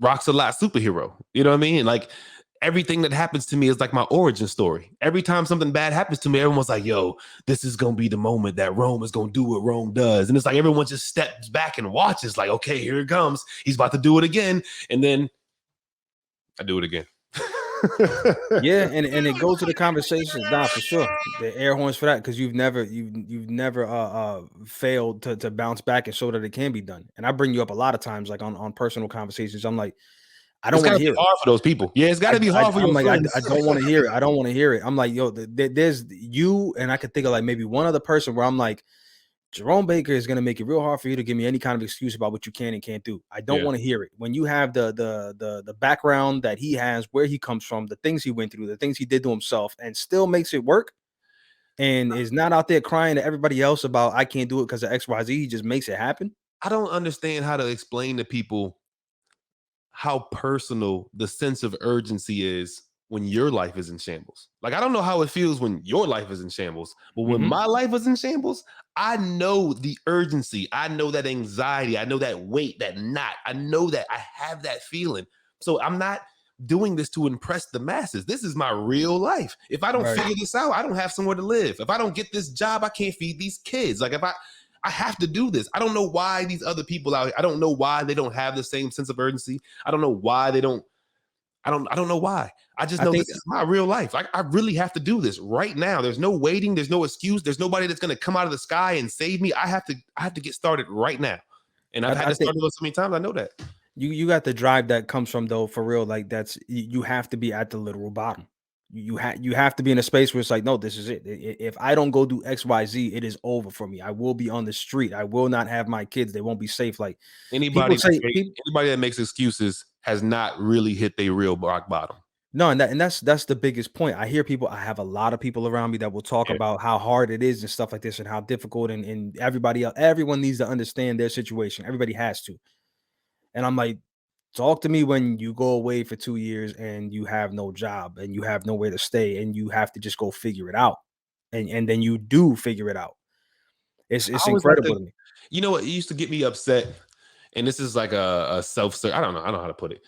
Roxx Alott superhero. You know what I mean? Like, everything that happens to me is like my origin story. Every time something bad happens to me, everyone's like, yo, this is going to be the moment that Rome is going to do what Rome does. And it's like everyone just steps back and watches like, okay, here it comes. He's about to do it again. And then I do it again. Yeah, and it goes to the conversation. Nah, for sure. The air horns for that, because you've never failed to bounce back and show that it can be done. And I bring you up a lot of times, like on personal conversations. I'm like, I It's don't want gotta to be hear it. hard for those people. Yeah, it's gotta be hard for I'm your like, friends. I don't want to hear it. I don't want to hear it. I'm like, yo, there's you, and I could think of like maybe one other person where I'm like, Jerome Baker is going to make it real hard for you to give me any kind of excuse about what you can and can't do. I don't want to hear it. When you have the background that he has, where he comes from, the things he went through, the things he did to himself, and still makes it work, and is not out there crying to everybody else about I can't do it because of XYZ. He just makes it happen. I don't understand how to explain to people how personal the sense of urgency is when your life is in shambles. Like, I don't know how it feels when your life is in shambles, but when my life was in shambles, I know the urgency. I know that anxiety. I know that weight, that knot. I know that I have that feeling. So I'm not doing this to impress the masses. This is my real life. If I don't figure this out, I don't have somewhere to live. If I don't get this job, I can't feed these kids. Like, if I have to do this. I don't know why these other people out here, I don't know why they don't have the same sense of urgency. I don't know why they don't. I don't know why. I just know this is my real life. Like, I really have to do this right now. There's no waiting. There's no excuse. There's nobody that's going to come out of the sky and save me. I have to get started right now. And I've had to start it so many times. I know that. You got the drive that comes from, though, for real. Like, that's, you have to be at the literal bottom. You have to be in a space where it's like, no, this is it. If I don't go do XYZ, it is over for me. I will be on the street. I will not have my kids. They won't be safe. Like, anybody that makes excuses has not really hit their real rock bottom. No, and that's the biggest point. I have a lot of people around me that will talk about how hard it is and stuff like this, and how difficult, and everyone needs to understand their situation. Everybody has to. And I'm like, talk to me when you go away for 2 years and you have no job and you have nowhere to stay and you have to just go figure it out. And then you do figure it out. It's incredible to me. You know what used to get me upset? And this is like a self-serve. I don't know how to put it.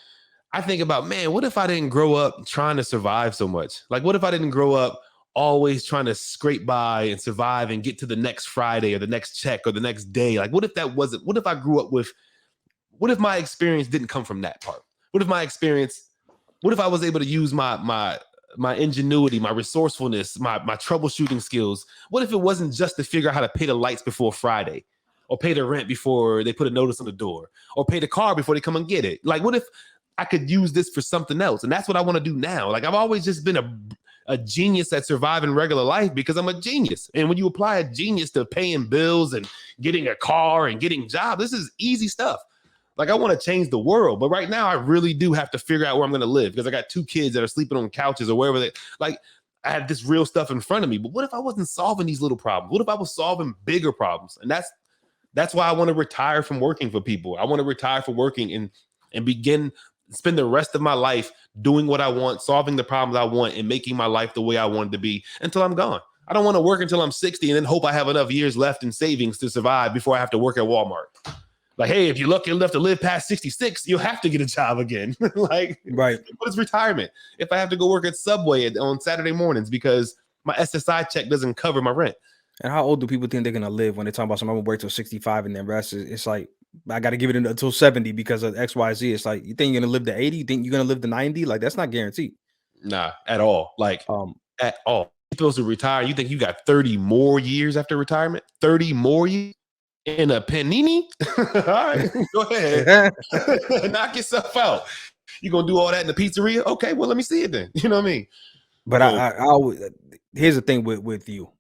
I think about, man, what if I didn't grow up trying to survive so much? Like, what if I didn't grow up always trying to scrape by and survive and get to the next Friday or the next check or the next day? Like, what if I grew up with, what if my experience didn't come from that part? What if I was able to use my ingenuity, my resourcefulness, my troubleshooting skills? What if it wasn't just to figure out how to pay the lights before Friday, or pay the rent before they put a notice on the door, or pay the car before they come and get it? Like, what if I could use this for something else? And that's what I want to do now. Like, I've always just been a genius at surviving regular life because I'm a genius. And when you apply a genius to paying bills and getting a car and getting a job, this is easy stuff. Like, I want to change the world, but right now I really do have to figure out where I'm going to live, because I got 2 kids that are sleeping on couches or wherever I have this real stuff in front of me. But what if I wasn't solving these little problems? What if I was solving bigger problems? And that's why I want to retire from working for people. I want to retire from working and spend the rest of my life doing what I want, solving the problems I want, and making my life the way I want it to be until I'm gone. I don't want to work until I'm 60 and then hope I have enough years left in savings to survive before I have to work at Walmart. Like, hey, if you're lucky enough to live past 66, you'll have to get a job again. Like, right. What is retirement? If I have to go work at Subway on Saturday mornings because my SSI check doesn't cover my rent. And how old do people think they're going to live when they talk about somebody work till 65 and then rest? It's like, I got to give it until 70 because of XYZ. It's like, you think you're going to live to 80? You think you're going to live to 90? Like, that's not guaranteed. Nah, at all. Like, at all. You're supposed to retire. You think you got 30 more years after retirement? 30 more years? In a panini? All right, go ahead. Knock yourself out. You gonna do all that in the pizzeria? Okay, well, let me see it then. You know what I mean? But I always, here's the thing with you.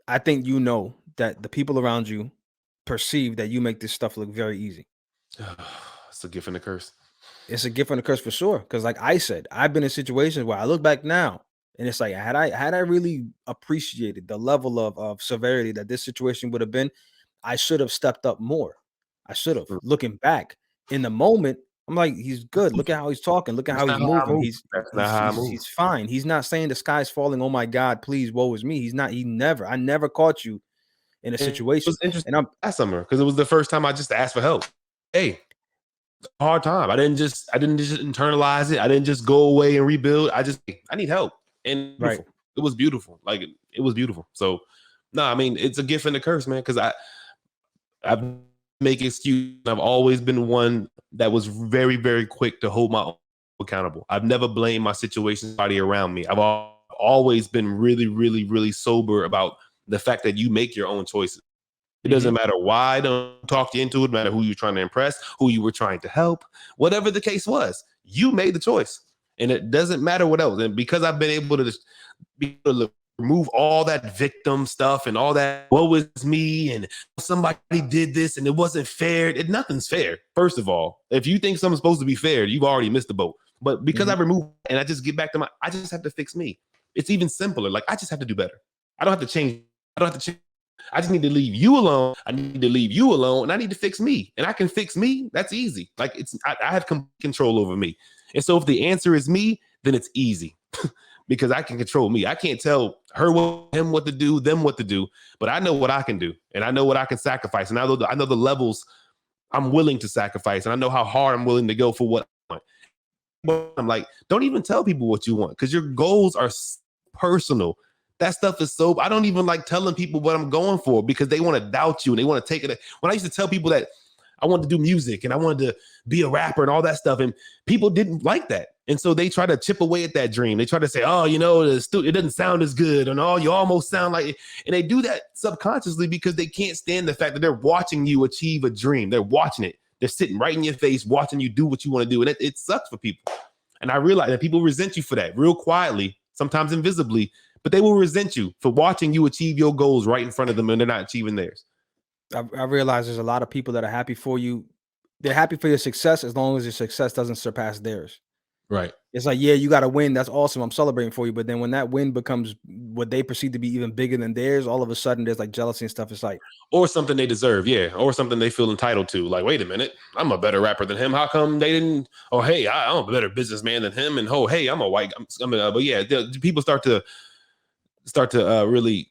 I think you know that the people around you perceive that you make this stuff look very easy. It's a gift and a curse. It's a gift and a curse for sure. Because like I said, I've been in situations where I look back now and it's like, had I really appreciated the level of severity that this situation would have been, I should have stepped up more. I should have. Looking back in the moment, I'm like, he's good. Look at how he's talking. Look at how he's moving. He's fine. He's not saying the sky's falling. Oh my God, please, woe is me. He's not. I never caught you in a situation. It was interesting. And last summer, because it was the first time I just asked for help. Hey, hard time. I didn't just internalize it. I didn't just go away and rebuild. I need help. And it was beautiful. Like, it was beautiful. So no, I mean, it's a gift and a curse, man. Because I've make excuses. I've always been one that was very, very quick to hold my own accountable. I've never blamed my situation somebody around me. I've always been really, really, really sober about the fact that you make your own choices. It doesn't matter why I don't talk you into it, no matter who you're trying to impress, who you were trying to help, whatever the case was, you made the choice. And it doesn't matter what else. And because I've been able to remove all that victim stuff and all that, woe is me, and somebody did this and it wasn't fair. Nothing's fair. First of all, if you think something's supposed to be fair, you've already missed the boat. But because I remove and I just get back to I just have to fix me. It's even simpler. Like, I just have to do better. I don't have to change. I just need to leave you alone. I need to leave you alone, and I need to fix me. And I can fix me. That's easy. Like, I have control over me. And so if the answer is me, then it's easy because I can control me. I can't tell him what to do, them what to do, but I know what I can do, and I know what I can sacrifice, and I know the levels I'm willing to sacrifice, and I know how hard I'm willing to go for what I want. But I'm like, don't even tell people what you want because your goals are personal. That stuff is so, I don't even like telling people what I'm going for because they want to doubt you and they want to take it. When I used to tell people that I wanted to do music and I wanted to be a rapper and all that stuff, and people didn't like that. And so they try to chip away at that dream. They try to say, oh, it doesn't sound as good. And oh, you almost sound like, and they do that subconsciously because they can't stand the fact that they're watching you achieve a dream. They're watching it. They're sitting right in your face, watching you do what you want to do. And it sucks for people. And I realize that people resent you for that real quietly, sometimes invisibly, but they will resent you for watching you achieve your goals right in front of them and they're not achieving theirs. I realize there's a lot of people that are happy for you. They're happy for your success as long as your success doesn't surpass theirs. Right. It's like, yeah, you got to win. That's awesome. I'm celebrating for you. But then when that win becomes what they perceive to be even bigger than theirs, all of a sudden there's like jealousy and stuff. It's like, or something they deserve. Yeah. Or something they feel entitled to. Like, wait a minute, I'm a better rapper than him. How come they didn't? Oh, hey, I'm a better businessman than him. And oh, hey, I'm a white. But yeah, people start to really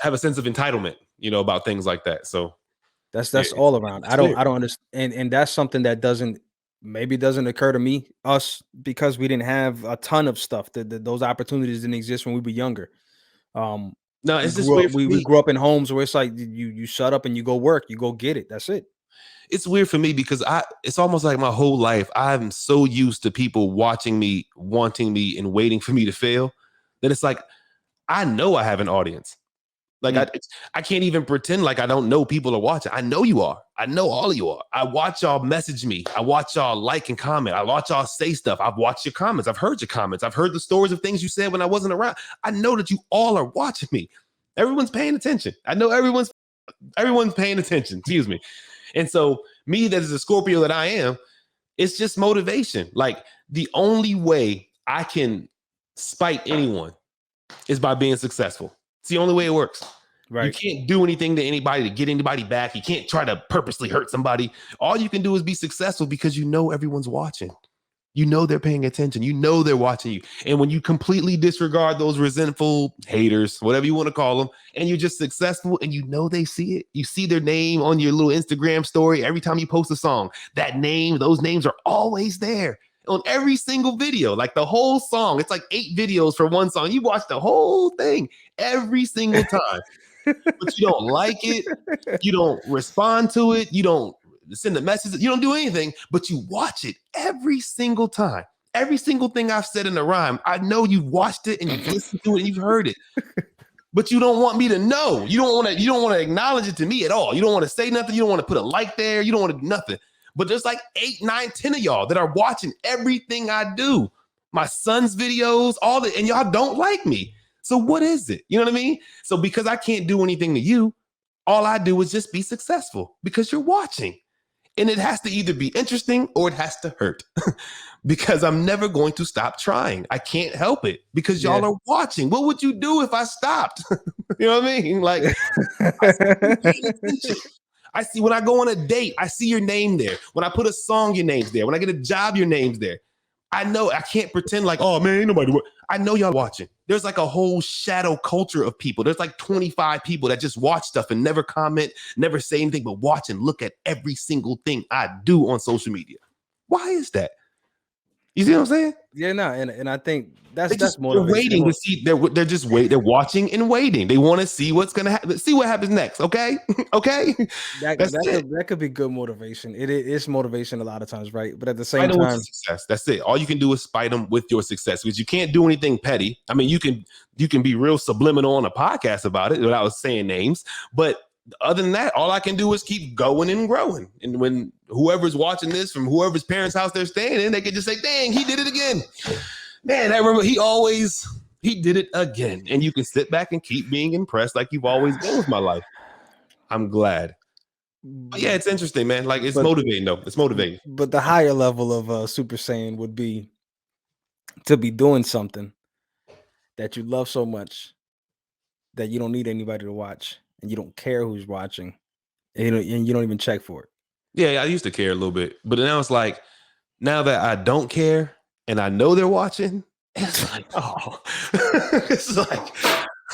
have a sense of entitlement, about things like that. So that's all around. I don't understand. And that's something that doesn't occur to us because we didn't have a ton of stuff that those opportunities didn't exist when we were younger. No, it's just weird. We grew up in homes where it's like you shut up and you go work, you go get it. That's it. It's weird for me because it's almost like my whole life I'm so used to people watching me, wanting me, and waiting for me to fail that it's like I know I have an audience. Like I can't even pretend like I don't know people are watching. I know you are. I know all of you are. I watch y'all message me. I watch y'all like and comment. I watch y'all say stuff. I've watched your comments. I've heard your comments. I've heard the stories of things you said when I wasn't around. I know that you all are watching me. Everyone's paying attention. I know everyone's paying attention. Excuse me. And so me, that is a Scorpio that I am, it's just motivation. Like the only way I can spite anyone is by being successful. It's the only way it works. Right. You can't do anything to anybody to get anybody back. You can't try to purposely hurt somebody. All you can do is be successful because everyone's watching. They're paying attention. They're watching you. And when you completely disregard those resentful haters, whatever you want to call them, and you're just successful and they see it. You see their name on your little Instagram story. Every time you post a song, those names are always there. On every single video, like the whole song. It's like 8 videos for one song. You watch the whole thing every single time, but you don't like it. You don't respond to it. You don't send a message. You don't do anything, but you watch it every single time. Every single thing I've said in the rhyme, I know you've watched it and you've listened to it and you've heard it, but you don't want me to know. You don't want to acknowledge it to me at all. You don't want to say nothing. You don't want to put a like there. You don't want to do nothing. But there's like 8, 9, 10 of y'all that are watching everything I do. My son's videos, all that, and y'all don't like me. So what is it? You know what I mean? So because I can't do anything to you, all I do is just be successful because you're watching. And it has to either be interesting or it has to hurt because I'm never going to stop trying. I can't help it because y'all are watching. What would you do if I stopped? You know what I mean? Like, I see when I go on a date, I see your name there. When I put a song, your name's there. When I get a job, your name's there. I know I can't pretend like, oh man, ain't nobody. I know y'all watching. There's like a whole shadow culture of people. There's like 25 people that just watch stuff and never comment, never say anything, but watch and look at every single thing I do on social media. Why is that? You see what I'm saying? Yeah, no, and I think They're that's motivation. waiting to see. They're just they're watching and waiting. They want to see what's gonna happen. See what happens next. Okay, okay. That could be good motivation. It's motivation a lot of times, right? But at the same Spite them with time, your success. That's it. All you can do is spite them with your success, because you can't do anything petty. I mean, you can be real subliminal on a podcast about it without saying names, but other than that, all I can do is keep going and growing. And when whoever's watching this from whoever's parents' house they're staying in, they can just say, "Dang, he did it again." Man, I remember he did it again. And you can sit back and keep being impressed like you've always been with my life. I'm glad. But yeah, it's interesting, man. Like, it's motivating, though. It's motivating. But the higher level of Super Saiyan would be to be doing something that you love so much that you don't need anybody to watch, and you don't care who's watching, and you don't even check for it. Yeah, I used to care a little bit, but now it's like, now that I don't care and I know they're watching, it's like, oh, it's like,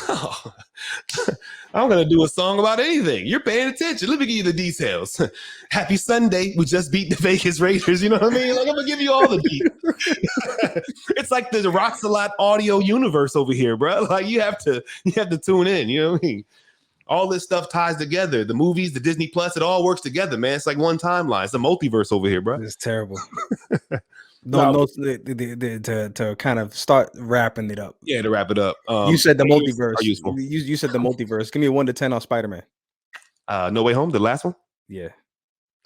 oh, I'm gonna do a song about anything. You're paying attention. Let me give you the details. Happy Sunday. We just beat the Vegas Raiders. You know what I mean? Like, I'm gonna give you all the details. It's like the Roxx Alott audio universe over here, bro. Like, you have to tune in. You know what I mean? All this stuff ties together. The movies, the Disney Plus, it all works together, man. It's like one timeline. It's a multiverse over here, bro. It's terrible. To kind of start wrapping it up. Yeah, to wrap it up. You said the multiverse. You said the multiverse. Give me a 1 to 10 on Spider-Man. No Way Home, the last one? Yeah.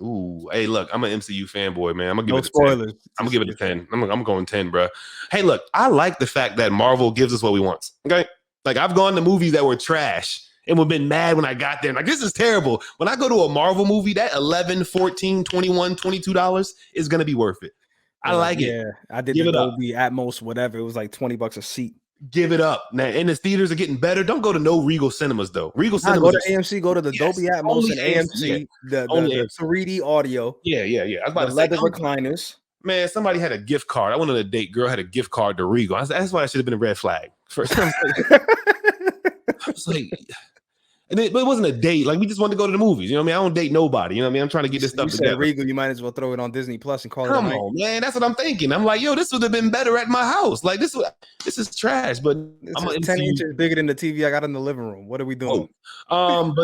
Ooh, hey, look, I'm an MCU fanboy, man. I'm gonna give no it a spoilers. 10. I'm gonna give it a 10. I'm going 10, bro. Hey, look, I like the fact that Marvel gives us what we want. Okay, like, I've gone to movies that were trash and we've been mad when I got there. Like, this is terrible. When I go to a Marvel movie, that $11, $14, $21, $22 is gonna be worth it. I like it. Yeah, I did the Dolby Atmos, whatever. It was like $20 a seat. Give it up. Now, and the theaters are getting better. Don't go to no Regal Cinemas, though. Regal Cinemas. Go to AMC. Go to the Dolby Atmos and AMC. The 3D audio. Yeah. I was about to say, leather recliners. Man, somebody had a gift card. I went on a date. Girl had a gift card to Regal. That's why it should have been a red flag. First, I was like, but it wasn't a date. Like, we just wanted to go to the movies. You know what I mean? I don't date nobody. You know what I mean? I'm trying to get this stuff together. Said Regal, you might as well throw it on Disney Plus and call it. Come on, man. That's what I'm thinking. I'm like, yo, this would have been better at my house. Like, this is trash. But I'm 10 inches bigger than the TV I got in the living room. What are we doing? I'm an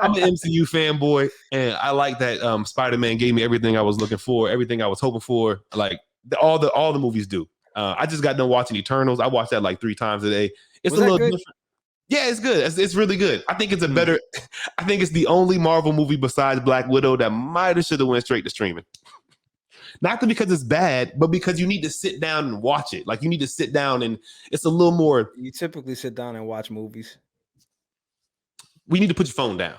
MCU fanboy, and I like that Spider-Man gave me everything I was looking for, everything I was hoping for. Like, all the movies do. I just got done watching Eternals. I watched that like 3 times a day. It's a little different. Yeah, it's good. It's really good. I think it's I think it's the only Marvel movie besides Black Widow that should have went straight to streaming. Not because it's bad, but because you need to sit down and watch it. Like, you need to sit down, and it's a little more. You typically sit down and watch movies. We need to put your phone down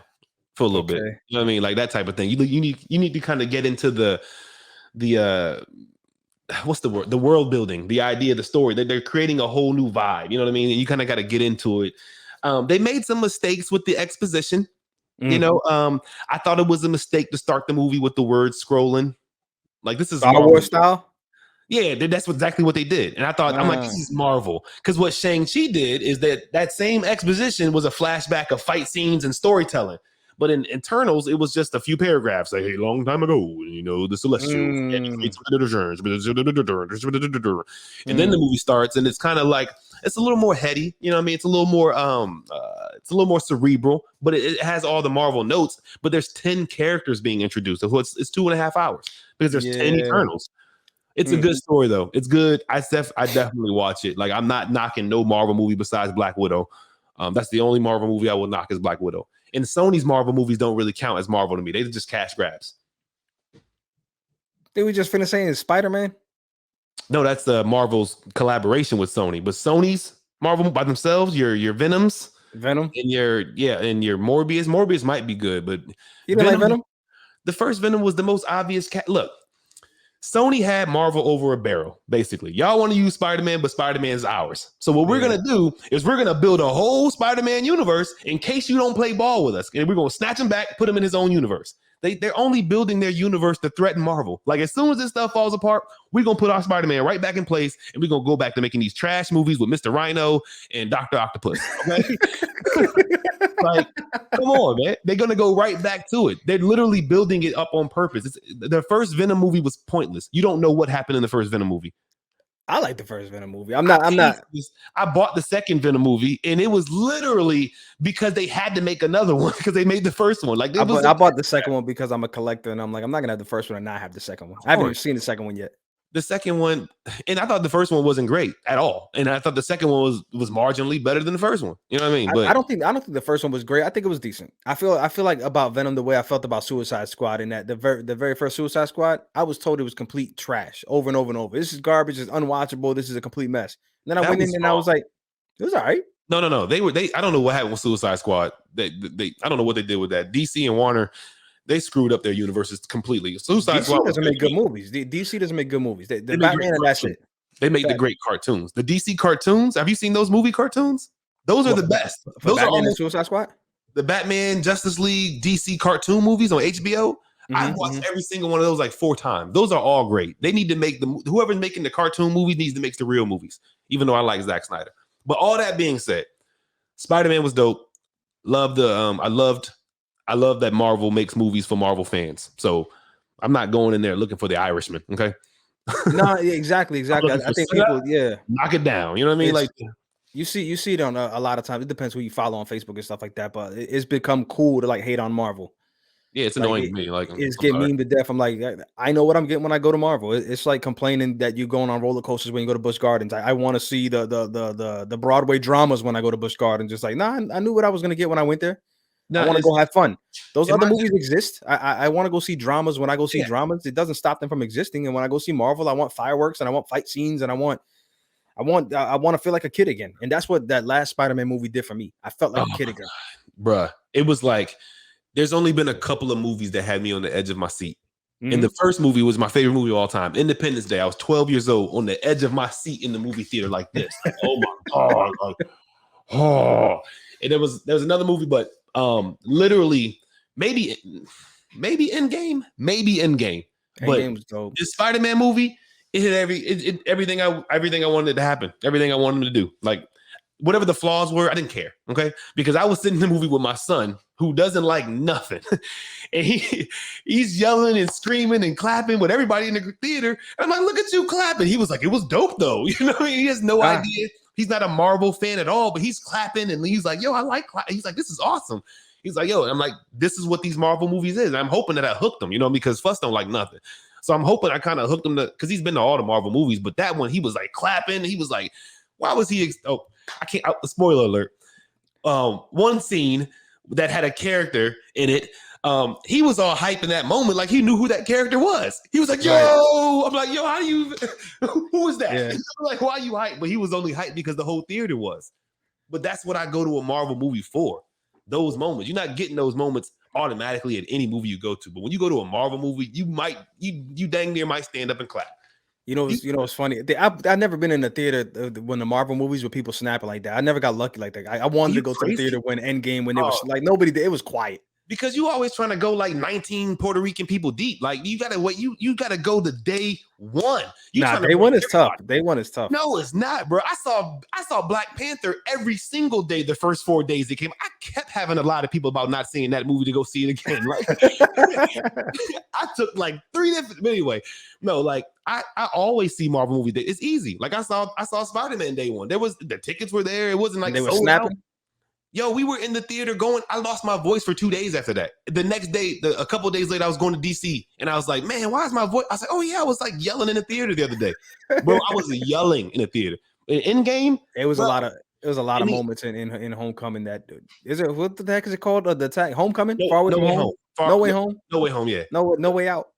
for a little bit. You know what I mean? Like, that type of thing. You need to kind of get into the what's the word? The world building, the idea, the story. They're creating a whole new vibe. You know what I mean? And you kind of got to get into it. They made some mistakes with the exposition. You know, I thought it was a mistake to start the movie with the word scrolling. Like, this is Star Wars style. Yeah, that's exactly what they did. And I thought, I'm like, this is Marvel. Because what Shang-Chi did is that same exposition was a flashback of fight scenes and storytelling. But in Eternals, it was just a few paragraphs. Like, a long time ago, you know, the Celestials. And then the movie starts, and it's kind of like, it's a little more heady. You know what I mean? It's a little more cerebral, but it has all the Marvel notes. But there's 10 characters being introduced. So it's 2.5 hours because there's 10 Eternals. It's a good story, though. It's good. I definitely watch it. Like, I'm not knocking no Marvel movie besides Black Widow. That's the only Marvel movie I will knock is Black Widow. And Sony's Marvel movies don't really count as Marvel to me. They're just cash grabs. Did we just finish saying Spider-Man? No, that's the Marvel's collaboration with Sony. But Sony's Marvel by themselves, your Venom, and your Morbius. Morbius might be good, but you don't like Venom? The first Venom was the most obvious. Look, Sony had Marvel over a barrel, basically. Y'all want to use Spider-Man, but Spider-Man's ours. So what we're going to do is we're going to build a whole Spider-Man universe in case you don't play ball with us. And we're going to snatch him back, put him in his own universe. They're only building their universe to threaten Marvel. Like as soon as this stuff falls apart, we're gonna put our Spider-Man right back in place, and we're gonna go back to making these trash movies with Mr. Rhino and Dr. Octopus. Okay? Like, come on, man. They're gonna go right back to it. They're literally building it up on purpose. The first Venom movie was pointless. You don't know what happened in the first Venom movie. I like the first Venom movie. I'm not. I bought the second Venom movie, and it was literally because they had to make another one because they made the first one. Like I bought the second one because I'm a collector, and I'm like, I'm not gonna have the first one and not have the second one. I haven't even seen the second one yet. The second one, and I thought the first one wasn't great at all, and I thought the second one was marginally better than the first one. You know what I mean? But I don't think the first one was great. I think it was decent. I feel like about Venom the way I felt about Suicide Squad, in that the very first Suicide Squad, I was told it was complete trash over and over and over. This is garbage. It's unwatchable. This is a complete mess. And then I went in and I was like, it was all right. No. They I don't know what happened with Suicide Squad. They I don't know what they did with that. DC and Warner, they screwed up their universes completely. Suicide Squad doesn't make good movies. DC doesn't make good movies. The Batman and that's it. They make the great cartoons. The DC cartoons. Have you seen those movie cartoons? Those are the best. Those Batman are almost Suicide Squad. The Batman, Justice League, DC cartoon movies on HBO. I've watched every single one of those like 4 times. Those are all great. They need to make whoever's making the cartoon movies needs to make the real movies. Even though I like Zack Snyder. But all that being said, Spider-Man was dope. I love that Marvel makes movies for Marvel fans. So I'm not going in there looking for the Irishman. Okay. No, exactly. I think people, knock it down. You know what I mean? Like you see it on a lot of times. It depends who you follow on Facebook and stuff like that. But it's become cool to like hate on Marvel. Yeah, it's annoying to me. Like it's getting mean to death. I'm like, I know what I'm getting when I go to Marvel. It's like complaining that you're going on roller coasters when you go to Busch Gardens. I want to see the Broadway dramas when I go to Busch Gardens. Just like, nah, I knew what I was gonna get when I went there. I want to go have fun. Those other movies exist. I want to go see dramas when I go see dramas. It doesn't stop them from existing. And when I go see Marvel, I want fireworks and I want fight scenes and I want to feel like a kid again. And that's what that last Spider-Man movie did for me. I felt like a kid again. Bruh. It was like there's only been a couple of movies that had me on the edge of my seat. And the first movie was my favorite movie of all time, Independence Day. I was 12 years old on the edge of my seat in the movie theater like this. Like, oh my God. Like, oh. And there was another movie, but literally maybe Endgame. But this Spider-Man movie, it hit everything I wanted to happen, everything I wanted him to do. Like whatever the flaws were, I didn't care. Okay. Because I was sitting in the movie with my son who doesn't like nothing. And he's yelling and screaming and clapping with everybody in the theater. And I'm like, look at you clapping. He was like, it was dope though. You know what I mean? He has no idea. He's not a Marvel fan at all, but he's clapping and he's like, yo, I like clapping. He's like, this is awesome. He's like, yo, and I'm like, this is what these Marvel movies is. And I'm hoping that I hooked him, because Fuss don't like nothing. So I'm hoping I kind of hooked him because he's been to all the Marvel movies, but that one, he was like clapping. He was like, why was he? I can't, spoiler alert. One scene that had a character in it. He was all hype in that moment, like he knew who that character was. He was like, yo, I'm like, yo, how do you, who is that? Yeah. Like, why are you hype? But he was only hyped because the whole theater was. But that's what I go to a Marvel movie for. Those moments. You're not getting those moments automatically at any movie you go to. But when you go to a Marvel movie, you dang near might stand up and clap. It's funny. I've never been in a theater when the Marvel movies with people snapping like that. I never got lucky like that. I wanted to go to the theater when Endgame, when it was like nobody, it was quiet. Because you always trying to go like 19 Puerto Rican people deep. Like you gotta wait. You gotta go to day one. Day one is tough. Day one is tough. No, it's not, bro. I saw Black Panther every single day. The first 4 days it came, I kept having a lot of people about not seeing that movie to go see it again. Like I took like 3 different. But anyway, no, like I always see Marvel movie day. It's easy. Like I saw Spider-Man day one. There was the tickets were there. It wasn't like they were snapping. Out. Yo, we were in the theater going. I lost my voice for 2 days after that. The next day, a couple of days later, I was going to DC, and I was like, "Man, why is my voice?" I was like, "Oh yeah, I was like yelling in the theater the other day, bro. I was yelling in the theater." In game, it was a lot of moments in Homecoming. That is it. What the heck is it called? The attack Homecoming? No Way Home. No Way Home. No Way Home. Yeah. No Way Out.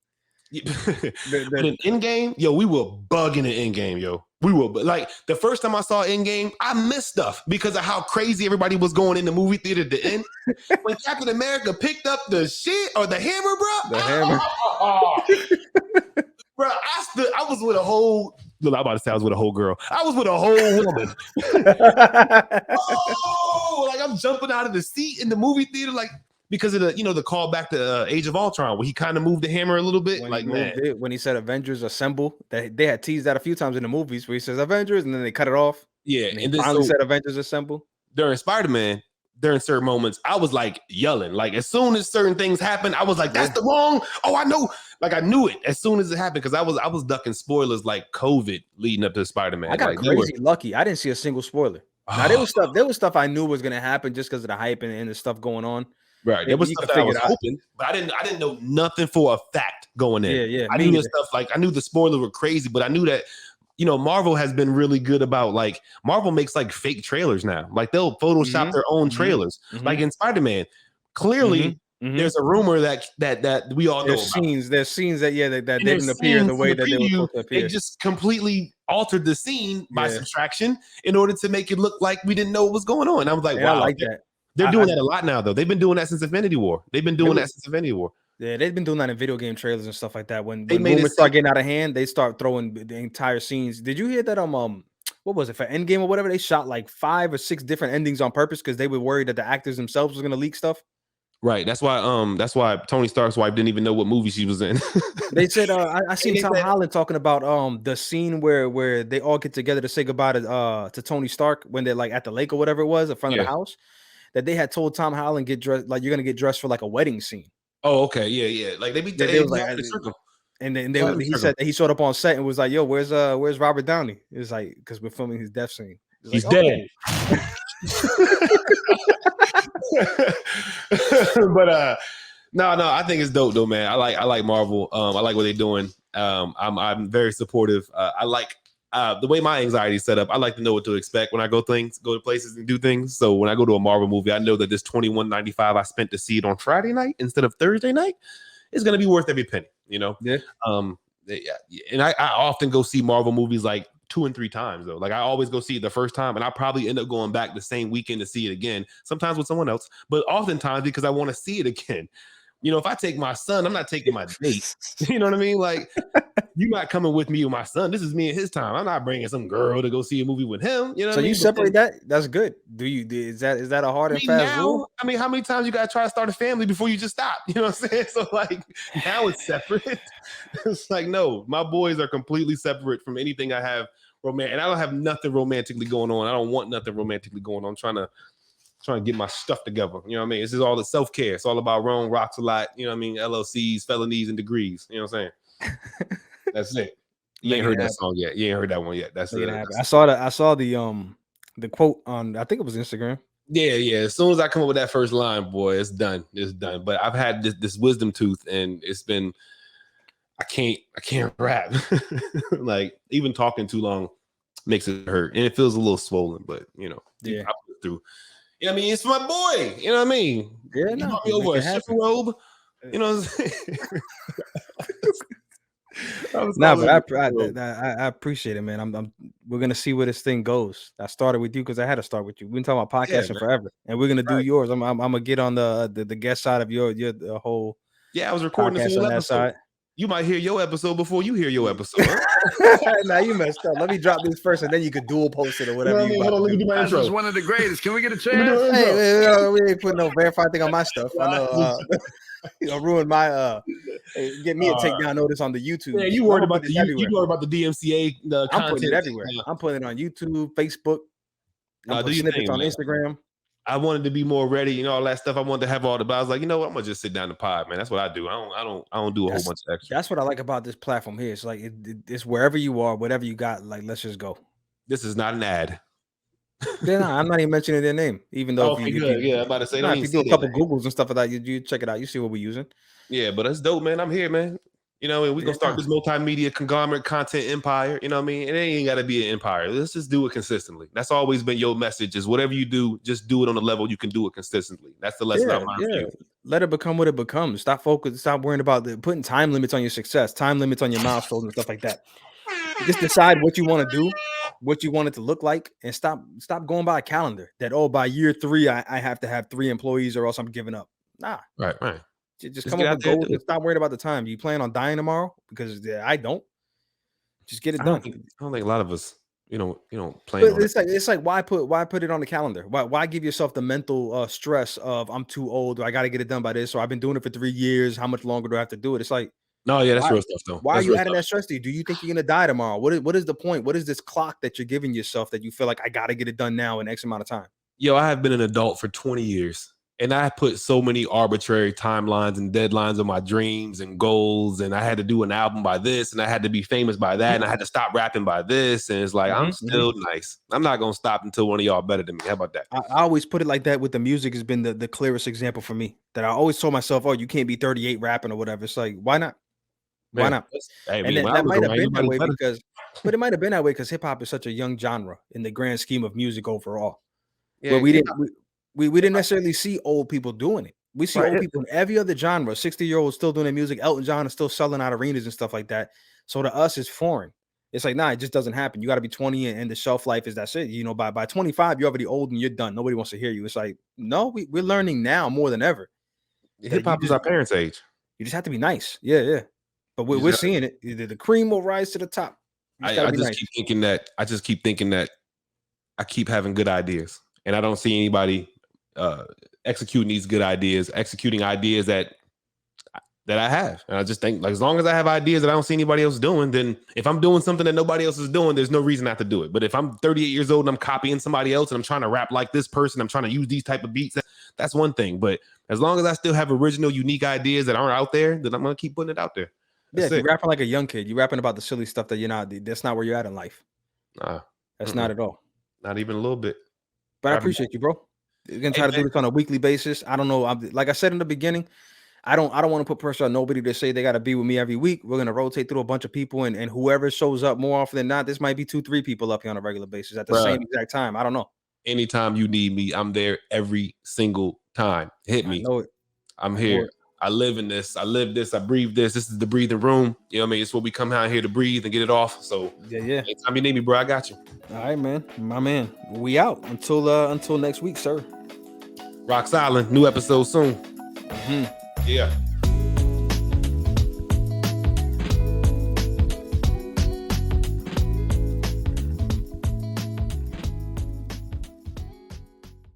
But in Endgame, yo, we were bugging in Endgame, yo. We were like the first time I saw Endgame, I missed stuff because of how crazy everybody was going in the movie theater at the end. When Captain America picked up the shit or the hammer, bro. The hammer. Bro, I was with a whole. Look, I'm about to say I was with a whole girl. I was with a whole woman. Like I'm jumping out of the seat in the movie theater, like. because of the call back to Age of Ultron where he kind of moved the hammer a little bit. When he said Avengers Assemble, they had teased that a few times in the movies where he says Avengers and then they cut it off. Yeah, and then finally said Avengers Assemble. During Spider-Man, during certain moments, I was like yelling. Like as soon as certain things happened, I was like, "That's the wrong." Oh, I know. Like I knew it as soon as it happened because I was ducking spoilers like COVID leading up to Spider-Man. I got crazy lucky. I didn't see a single spoiler. Now there was stuff I knew was gonna happen just because of the hype and the stuff going on. Right, there was stuff that I was hoping, but I didn't know nothing for a fact going in. Yeah. I knew this stuff. Like I knew the spoilers were crazy, but I knew that Marvel has been really good about like Marvel makes like fake trailers now. Like they'll Photoshop their own trailers. Like in Spider-Man, clearly there's a rumor that we all know about. There's scenes that didn't appear the way that they were supposed to appear. They just completely altered the scene by subtraction in order to make it look like we didn't know what was going on. I was like, wow, I like that. They're doing that a lot now, though. They've been doing that since Infinity War. Yeah, they've been doing that in video game trailers and stuff like that. When rumors start getting out of hand, they start throwing the entire scenes. Did you hear that? What was it for Endgame or whatever? They shot like 5 or 6 different endings on purpose because they were worried that the actors themselves was going to leak stuff. Right. That's why Tony Stark's wife didn't even know what movie she was in. They said I seen Tom Holland talking about the scene where they all get together to say goodbye to Tony Stark when they're like at the lake or whatever it was in front of the house. That they had told Tom Holland get dressed like you're gonna get dressed for like a wedding scene. Oh, okay, yeah. Like they was like, and then he said that he showed up on set and was like, "Yo, where's Robert Downey?" It was like because we're filming his death scene. He's dead. But no, I think it's dope though, man. I like Marvel. I like what they're doing. I'm very supportive. I like the way my anxiety is set up. I like to know what to expect when I go to places and do things. So when I go to a Marvel movie, I know that this $21.95 I spent to see it on Friday night instead of Thursday night is going to be worth every penny. Yeah. And I often go see Marvel movies like 2 and 3 times though. Like I always go see it the first time, and I probably end up going back the same weekend to see it again. Sometimes with someone else, but oftentimes because I want to see it again. If I take my son, I'm not taking my date. You know what I mean? Like, you're not coming with me with my son. This is me and his time. I'm not bringing some girl to go see a movie with him. You know what I mean? So you separate that? That's good. Is that a hard and fast rule? I mean, how many times you got to try to start a family before you just stop? You know what I'm saying? So, like, now it's separate. It's like, no, my boys are completely separate from anything I have romantic. And I don't have nothing romantically going on. I don't want nothing romantically going on. I'm trying to get my stuff together. You know what I mean? This is all the self-care. It's all about Roxx Alott, you know what I mean? LLCs, felonies, and degrees. You know what I'm saying? That's it. You ain't heard that song yet. You ain't heard that one yet. That's it. I saw the quote on, I think it was Instagram. Yeah. As soon as I come up with that first line, boy, it's done. It's done. But I've had this wisdom tooth, and it's been, I can't rap. Like even talking too long makes it hurt, and it feels a little swollen. But I put it through. You know what I mean? It's my boy. You know what I mean? Yeah, he brought me over a shiver robe. You know what I'm saying? But I appreciate it, man. We're gonna see where this thing goes. I started with you because I had to start with you. We've been talking about podcasting forever, and we're gonna do yours. I'm gonna get on the guest side of your the whole. Yeah, I was recording this whole episode. You might hear your episode before you hear your episode. Now you messed up. Let me drop this first, and then you could dual post it or whatever. Hold on, let me do my intro. This is one of the greatest. Can we get a chance? Hey, we ain't putting no verified thing on my stuff. I know. Ruin my get me a takedown notice on the YouTube. Yeah, you worried about the DMCA I'm content. putting it everywhere. I'm putting it on YouTube, Facebook. I'm putting snippets on Instagram. I wanted to be more ready, all that stuff. I wanted to have all the, but I was like, you know what? I'm gonna just sit down the pod, man. That's what I do. I don't do a whole bunch of extra. That's what I like about this platform here. It's like it's wherever you are, whatever you got. Like, let's just go. This is not an ad. I'm not even mentioning their name, even though I'm about to say, if you do a couple Googles and stuff like that, you check it out. You see what we're using. Yeah, but that's dope, man. I'm here, man. And we're gonna start this multimedia conglomerate content empire. You know what I mean? It ain't gotta be an empire. Let's just do it consistently. That's always been your message: is whatever you do, just do it on the level you can do it consistently. That's the lesson I've learned. Let it become what it becomes. Stop worrying about putting time limits on your success, time limits on your milestones and stuff like that. Just decide what you want to do, what you want it to look like, and stop going by a calendar that by year 3 I have to have 3 employees or else I'm giving up. Nah. Right. Just come up with goals and stop worrying about the time. Do you plan on dying tomorrow? Because I don't. Just get it done. I don't think a lot of us, plan But on it's like why put it on the calendar? Why give yourself the mental stress of I'm too old, or I got to get it done by this, or I've been doing it for 3 years. How much longer do I have to do it? It's like, No, yeah, that's why real stuff though. why are That's you real adding stuff. that stress to you? Do you think you're gonna die tomorrow? What is the point? What is this clock that you're giving yourself that you feel like I got to get it done now in X amount of time? Yo, I have been an adult for 20 years. And I put so many arbitrary timelines and deadlines on my dreams and goals. And I had to do an album by this, and I had to be famous by that, and I had to stop rapping by this. And it's like, I'm still nice. I'm not gonna stop until one of y'all better than me. How about that? I always put it like that with the music has been the clearest example for me. That I always told myself, oh, you can't be 38 rapping or whatever. It's like, why not? Why not? And that might have been that way because, but it might have been that way because hip hop is such a young genre in the grand scheme of music overall. Yeah, Where we didn't necessarily see old people doing it. We see old people in every other genre. 60-year-olds still doing their music. Elton John is still selling out arenas and stuff like that. So to us, it's foreign. It's like, nah, it just doesn't happen. You got to be 20 and the shelf life is that's it. You know, by 25, you're already old and you're done. Nobody wants to hear you. It's like, no, we're learning now more than ever. Hip hop is our parents' age. You just have to be nice. Yeah. But we're seeing it. Either the cream will rise to the top. I just keep thinking that I keep having good ideas, and I don't see anybody executing these good ideas, executing ideas that I have. And I just think, like, as long as I have ideas that I don't see anybody else doing, then if I'm doing something that nobody else is doing, there's no reason not to do it. But if I'm 38 years old and I'm copying somebody else and I'm trying to rap like this person, I'm trying to use these type of beats, that's one thing. But as long as I still have original, unique ideas that aren't out there, then I'm going to keep putting it out there. That's you're rapping like a young kid. You're rapping about the silly stuff that you're not, that's not where you're at in life. That's not at all. Not even a little bit. But I appreciate you, bro. We're gonna try to do this on a weekly basis. I don't know. Like I said in the beginning, I don't want to put pressure on nobody to say they got to be with me every week. We're gonna rotate through a bunch of people, and whoever shows up more often than not, this might be 2-3 people up here on a regular basis at the same exact time. I don't know. Anytime you need me, I'm there every single time. Hit me. I'm here. I live in this. I live this. I breathe this. This is the breathing room. You know what I mean? It's what we come out here to breathe and get it off. So yeah. Anytime you need me, bro, I got you. All right, man. My man. We out until next week, sir. Roxx Alott, new episode soon. Mm-hmm. Yeah.